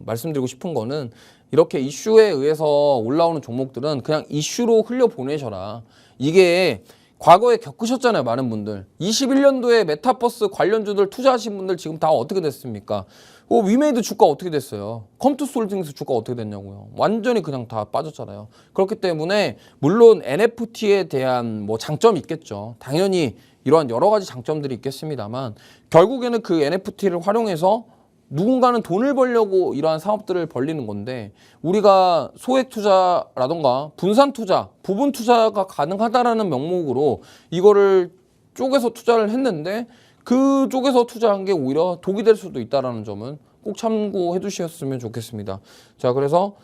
말씀드리고 싶은 거는 이렇게 이슈에 의해서 올라오는 종목들은 그냥 이슈로 흘려보내셔라. 이게 과거에 겪으셨잖아요, 많은 분들. 21년도에 메타버스 관련주들 투자하신 분들 지금 다 어떻게 됐습니까? 위메이드 주가 어떻게 됐어요? 컴투스홀딩스 주가 어떻게 됐냐고요? 완전히 그냥 다 빠졌잖아요. 그렇기 때문에 물론 NFT에 대한 뭐 장점이 있겠죠. 당연히 이러한 여러 가지 장점들이 있겠습니다만, 결국에는 그 NFT를 활용해서 누군가는 돈을 벌려고 이러한 사업들을 벌리는 건데, 우리가 소액 투자라던가 분산 투자, 부분 투자가 가능하다라는 명목으로 이거를 쪼개서 투자를 했는데, 그 쪽에서 투자한 게 오히려 독이 될 수도 있다는 점은 꼭 참고해 두셨으면 좋겠습니다. 자, 그래서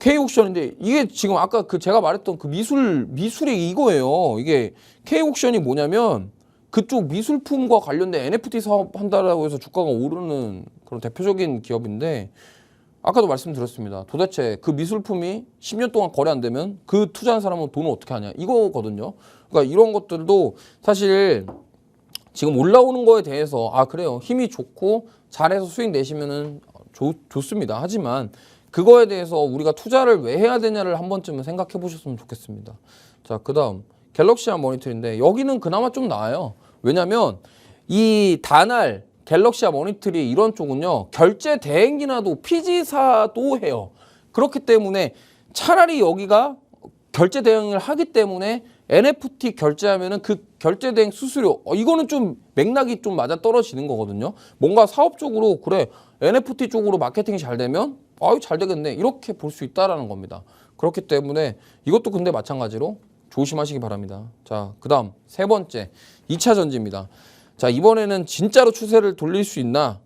K옥션인데 이게 지금 아까 그 제가 말했던 그 미술이 이거예요. 이게 K옥션이 뭐냐면 그쪽 미술품과 관련된 NFT 사업 한다라고 해서 주가가 오르는 그런 대표적인 기업인데, 아까도 말씀드렸습니다. 도대체 그 미술품이 10년 동안 거래 안 되면 그 투자한 사람은 돈을 어떻게 하냐 이거거든요. 그러니까 이런 것들도 사실 지금 올라오는 거에 대해서 그래요, 힘이 좋고 잘해서 수익 내시면은 좋습니다. 하지만 그거에 대해서 우리가 투자를 왜 해야 되냐를 한 번쯤은 생각해 보셨으면 좋겠습니다. 자, 그 다음 갤럭시아 모니터인데 여기는 그나마 좀 나아요. 왜냐면 이 다날 갤럭시아 모니터리 이런 쪽은요, 결제 대행기나도 피지사도 해요. 그렇기 때문에 차라리 여기가 결제 대행을 하기 때문에 NFT 결제하면은 그 결제 대행 수수료 이거는 좀 맥락이 좀 맞아 떨어지는 거거든요. 뭔가 사업적으로 그래 NFT 쪽으로 마케팅이 잘 되면 잘 되겠네 이렇게 볼 수 있다라는 겁니다. 그렇기 때문에 이것도 근데 마찬가지로 조심하시기 바랍니다. 자, 그 다음 세 번째 2차 전지입니다. 자, 이번에는 진짜로 추세를 돌릴 수 있나?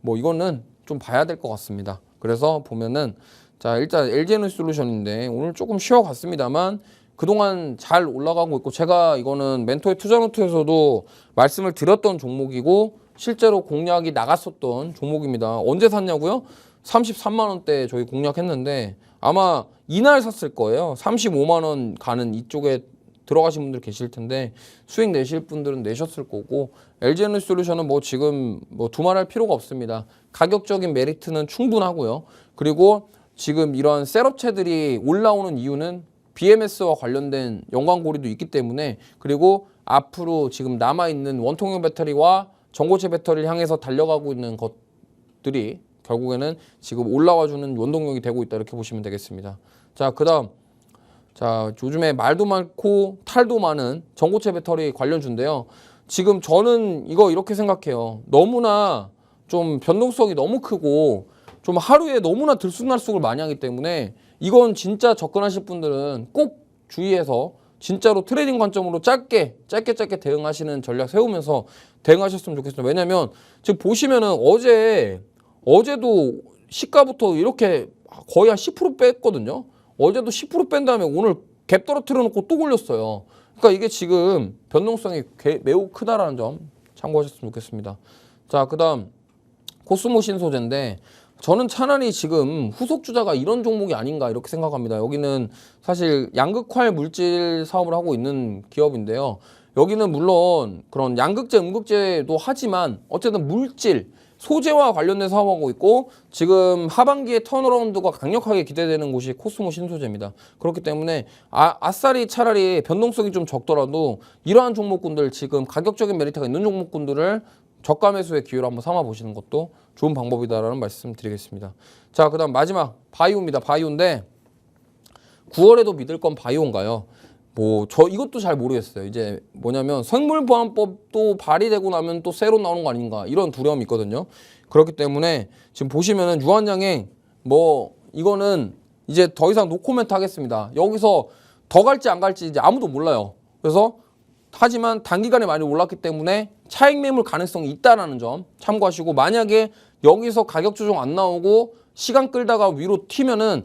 뭐 이거는 좀 봐야 될 것 같습니다. 그래서 보면은 자, 일단 LG에너지솔루션인데 오늘 조금 쉬어갔습니다만 그동안 잘 올라가고 있고, 제가 이거는 멘토의 투자노트에서도 말씀을 드렸던 종목이고 실제로 공략이 나갔었던 종목입니다. 언제 샀냐고요? 33만 원대 저희 공략했는데 아마 이날 샀을 거예요. 35만 원 가는 이쪽에 들어가신 분들 계실 텐데 수익 내실 분들은 내셨을 거고, LG에너지솔루션은 뭐 지금 뭐 두말할 필요가 없습니다. 가격적인 메리트는 충분하고요. 그리고 지금 이런 셀업체들이 올라오는 이유는 BMS와 관련된 연관고리도 있기 때문에, 그리고 앞으로 지금 남아있는 원통형 배터리와 전고체 배터리를 향해서 달려가고 있는 것들이 결국에는 지금 올라와주는 원동력이 되고 있다, 이렇게 보시면 되겠습니다. 자, 그 다음, 자, 요즘에 말도 많고 탈도 많은 전고체 배터리 관련주인데요. 지금 저는 이거 이렇게 생각해요. 너무나 좀 변동성이 너무 크고 좀 하루에 너무나 들쑥날쑥을 많이 하기 때문에 이건 진짜 접근하실 분들은 꼭 주의해서 진짜로 트레이딩 관점으로 짧게 대응하시는 전략 세우면서 대응하셨으면 좋겠습니다. 왜냐면 지금 보시면은 어제도 시가부터 이렇게 거의 한 10% 뺐거든요. 어제도 10% 뺀 다음에 오늘 갭 떨어뜨려 놓고 또 올렸어요. 그러니까 이게 지금 변동성이 매우 크다라는 점 참고하셨으면 좋겠습니다. 자, 그 다음 코스모 신소재인데, 저는 차라리 지금 후속 주자가 이런 종목이 아닌가 이렇게 생각합니다. 여기는 사실 양극활 물질 사업을 하고 있는 기업인데요. 여기는 물론 그런 양극재, 음극재도 하지만 어쨌든 물질, 소재와 관련된 사업하고 있고, 지금 하반기에 턴어라운드가 강력하게 기대되는 곳이 코스모 신소재입니다. 그렇기 때문에 아싸리 차라리 변동성이 좀 적더라도 이러한 종목군들, 지금 가격적인 메리트가 있는 종목군들을 저가 매수의 기회로 한번 삼아 보시는 것도 좋은 방법이다라는 말씀 드리겠습니다. 자, 그 다음 마지막 바이오입니다. 바이오인데 9월에도 믿을 건 바이오인가요? 저 이것도 잘 모르겠어요. 이제 뭐냐면 생물보안법도 발의되고 나면 또 새로 나오는 거 아닌가, 이런 두려움이 있거든요. 그렇기 때문에 지금 보시면은 유한양행 이거는 이제 더 이상 노코멘트 하겠습니다. 여기서 더 갈지 안 갈지 이제 아무도 몰라요. 그래서 하지만 단기간에 많이 올랐기 때문에 차익 매물 가능성이 있다라는 점 참고하시고, 만약에 여기서 가격 조정 안 나오고 시간 끌다가 위로 튀면은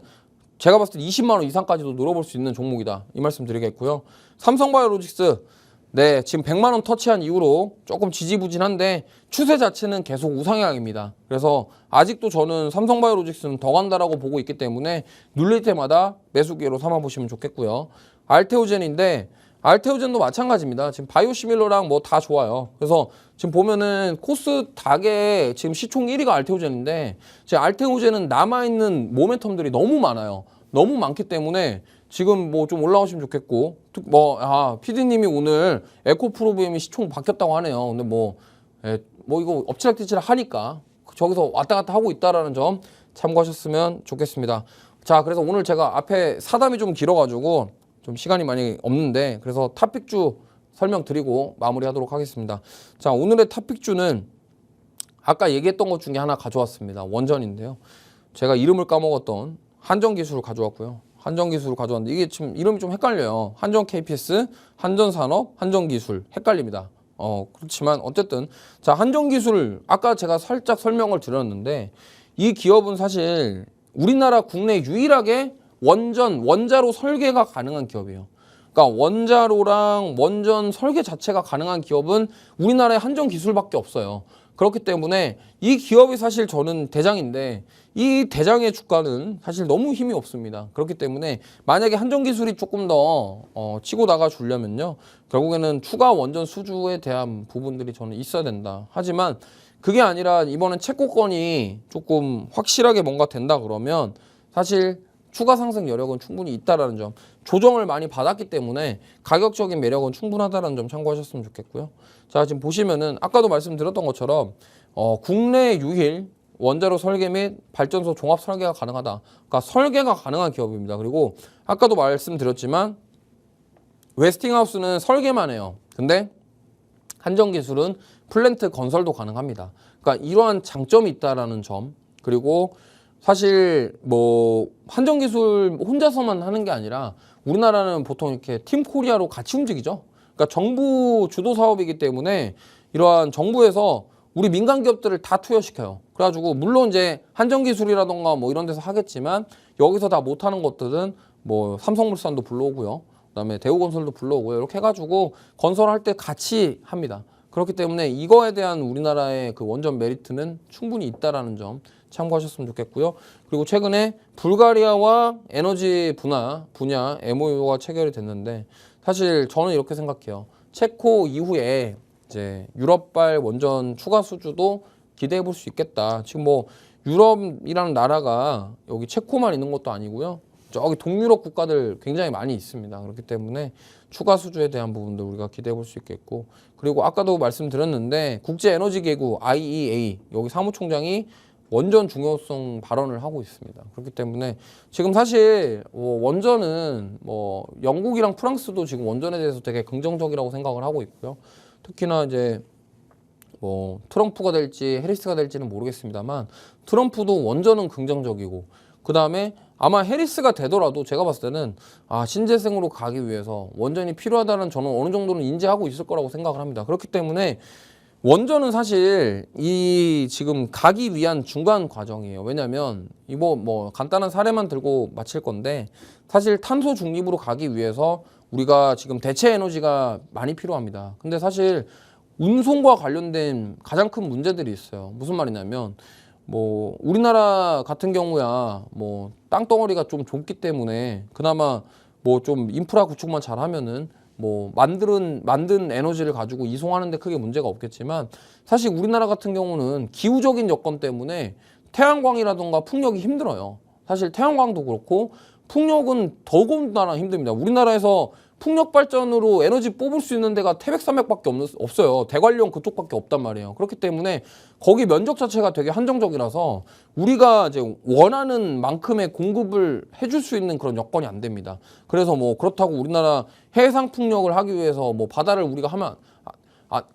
제가 봤을 때 20만 원 이상까지도 늘어볼 수 있는 종목이다, 이 말씀 드리겠고요. 삼성바이오로직스, 네, 지금 100만 원 터치한 이후로 조금 지지부진한데 추세 자체는 계속 우상향입니다. 그래서 아직도 저는 삼성바이오로직스는 더 간다라고 보고 있기 때문에 눌릴 때마다 매수 기회로 삼아 보시면 좋겠고요. 알테오젠인데 알테오젠도 마찬가지입니다. 지금 바이오시밀러랑 다 좋아요. 그래서 지금 보면은 코스닥에 지금 시총 1위가 알테오젠인데, 지금 알테오젠은 남아있는 모멘텀들이 너무 많아요. 너무 많기 때문에 지금 좀 올라오시면 좋겠고, PD님이 오늘 에코프로비엠이 시총 바뀌었다고 하네요. 근데 이거 엎치락뒤치락 하니까 저기서 왔다 갔다 하고 있다라는 점 참고하셨으면 좋겠습니다. 자, 그래서 오늘 제가 앞에 사담이 좀 길어가지고 좀 시간이 많이 없는데, 그래서 탑픽주 설명드리고 마무리하도록 하겠습니다. 자, 오늘의 탑픽주는 아까 얘기했던 것 중에 하나 가져왔습니다. 원전인데요. 제가 이름을 까먹었던 한전기술을 가져왔고요. 한전기술을 가져왔는데 이게 지금 이름이 좀 헷갈려요. 한전 KPS, 한전산업, 한전기술 헷갈립니다. 그렇지만 어쨌든 자, 한전기술 아까 제가 살짝 설명을 드렸는데, 이 기업은 사실 우리나라 국내 유일하게 원자로 설계가 가능한 기업이에요. 그러니까 원자로랑 원전 설계 자체가 가능한 기업은 우리나라에 한전기술밖에 없어요. 그렇기 때문에 이 기업이 사실 저는 대장인데, 이 대장의 주가는 사실 너무 힘이 없습니다. 그렇기 때문에 만약에 한전기술이 조금 더 치고 나가 주려면요, 결국에는 추가 원전 수주에 대한 부분들이 저는 있어야 된다. 하지만 그게 아니라 이번엔 채권이 조금 확실하게 뭔가 된다 그러면 사실 추가 상승 여력은 충분히 있다라는 점, 조정을 많이 받았기 때문에 가격적인 매력은 충분하다는 점 참고하셨으면 좋겠고요. 자, 지금 보시면은 아까도 말씀드렸던 것처럼 국내 유일 원자로 설계 및 발전소 종합 설계가 가능하다. 그러니까 설계가 가능한 기업입니다. 그리고 아까도 말씀드렸지만 웨스팅하우스는 설계만 해요. 근데 한전기술은 플랜트 건설도 가능합니다. 그러니까 이러한 장점이 있다라는 점, 그리고 사실 한전기술 혼자서만 하는 게 아니라 우리나라는 보통 이렇게 팀 코리아로 같이 움직이죠. 그러니까 정부 주도 사업이기 때문에 이러한 정부에서 우리 민간 기업들을 다 투여시켜요. 그래가지고 물론 이제 한전기술이라던가 이런 데서 하겠지만, 여기서 다 못하는 것들은 삼성물산도 불러오고요, 그다음에 대우건설도 불러오고요, 이렇게 해가지고 건설할 때 같이 합니다. 그렇기 때문에 이거에 대한 우리나라의 그 원전 메리트는 충분히 있다라는 점 참고하셨으면 좋겠고요. 그리고 최근에 불가리아와 에너지 분야 MOU가 체결이 됐는데, 사실 저는 이렇게 생각해요. 체코 이후에 이제 유럽발 원전 추가 수주도 기대해 볼 수 있겠다. 지금 유럽이라는 나라가 여기 체코만 있는 것도 아니고요. 저기 동유럽 국가들 굉장히 많이 있습니다. 그렇기 때문에 추가 수주에 대한 부분도 우리가 기대해 볼 수 있겠고, 그리고 아까도 말씀드렸는데 국제에너지기구 IEA 여기 사무총장이 원전 중요성 발언을 하고 있습니다. 그렇기 때문에 지금 사실 원전은 뭐 영국이랑 프랑스도 지금 원전에 대해서 되게 긍정적이라고 생각을 하고 있고요. 특히나 이제 뭐 트럼프가 될지 해리스가 될지는 모르겠습니다만 트럼프도 원전은 긍정적이고, 그 다음에 아마 해리스가 되더라도 제가 봤을 때는 신재생으로 가기 위해서 원전이 필요하다는 저는 어느 정도는 인지하고 있을 거라고 생각을 합니다. 그렇기 때문에 원전은 사실 이 지금 가기 위한 중간 과정이에요. 왜냐하면 이거 뭐 간단한 사례만 들고 마칠 건데, 사실 탄소 중립으로 가기 위해서 우리가 지금 대체 에너지가 많이 필요합니다. 근데 사실 운송과 관련된 가장 큰 문제들이 있어요. 무슨 말이냐면 뭐 우리나라 같은 경우야 뭐 땅덩어리가 좀 좁기 때문에 그나마 뭐 좀 인프라 구축만 잘하면은 뭐 만든 에너지를 가지고 이송하는 데 크게 문제가 없겠지만, 사실 우리나라 같은 경우는 기후적인 여건 때문에 태양광이라던가 풍력이 힘들어요. 사실 태양광도 그렇고 풍력은 더군다나 힘듭니다. 우리나라에서 풍력 발전으로 에너지 뽑을 수 있는 데가 태백 산맥밖에 없어요. 대관령 그쪽밖에 없단 말이에요. 그렇기 때문에 거기 면적 자체가 되게 한정적이라서 우리가 이제 원하는 만큼의 공급을 해줄 수 있는 그런 여건이 안 됩니다. 그래서 뭐 그렇다고 우리나라 해상 풍력을 하기 위해서 뭐 바다를 우리가 하면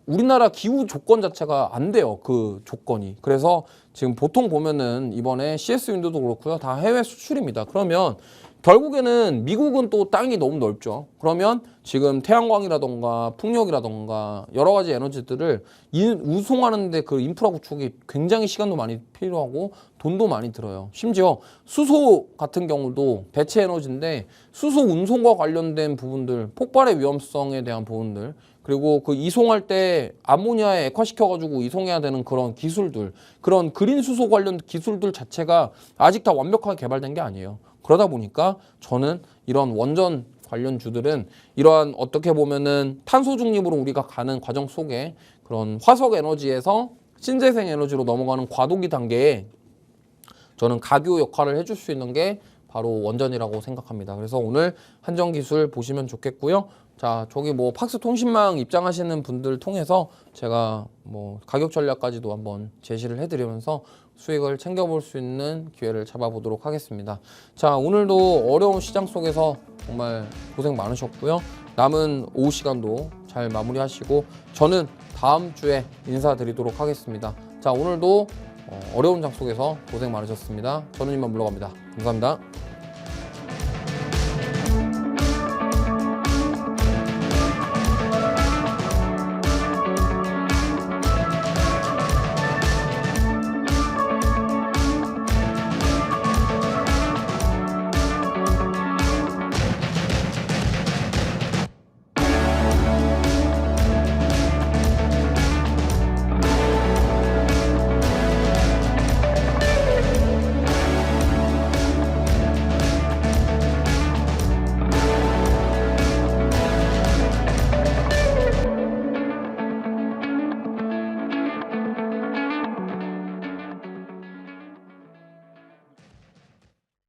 우리나라 기후 조건 자체가 안 돼요. 그 조건이. 그래서 지금 보통 보면은 이번에 CS 윈도도 그렇고요. 다 해외 수출입니다. 그러면 결국에는 미국은 또 땅이 너무 넓죠. 그러면 지금 태양광이라던가 풍력이라던가 여러 가지 에너지들을 운송하는데 그 인프라 구축이 굉장히 시간도 많이 필요하고 돈도 많이 들어요. 심지어 수소 같은 경우도 대체 에너지인데 수소 운송과 관련된 부분들, 폭발의 위험성에 대한 부분들, 그리고 그 이송할 때 암모니아에 액화시켜가지고 이송해야 되는 그런 기술들, 그런 그린 수소 관련 기술들 자체가 아직 다 완벽하게 개발된 게 아니에요. 그러다 보니까 저는 이런 원전 관련주들은 이러한 어떻게 보면은 탄소 중립으로 우리가 가는 과정 속에 그런 화석 에너지에서 신재생 에너지로 넘어가는 과도기 단계에 저는 가교 역할을 해줄 수 있는 게 바로 원전이라고 생각합니다. 그래서 오늘 한전기술 보시면 좋겠고요. 자, 저기 뭐 팍스 통신망 입장하시는 분들 통해서 제가 뭐 가격 전략까지도 한번 제시를 해드리면서 수익을 챙겨볼 수 있는 기회를 잡아보도록 하겠습니다. 자, 오늘도 어려운 시장 속에서 정말 고생 많으셨고요. 남은 오후 시간도 잘 마무리하시고 저는 다음 주에 인사드리도록 하겠습니다. 자, 오늘도 어려운 장 속에서 고생 많으셨습니다. 저는 이만 물러갑니다. 감사합니다.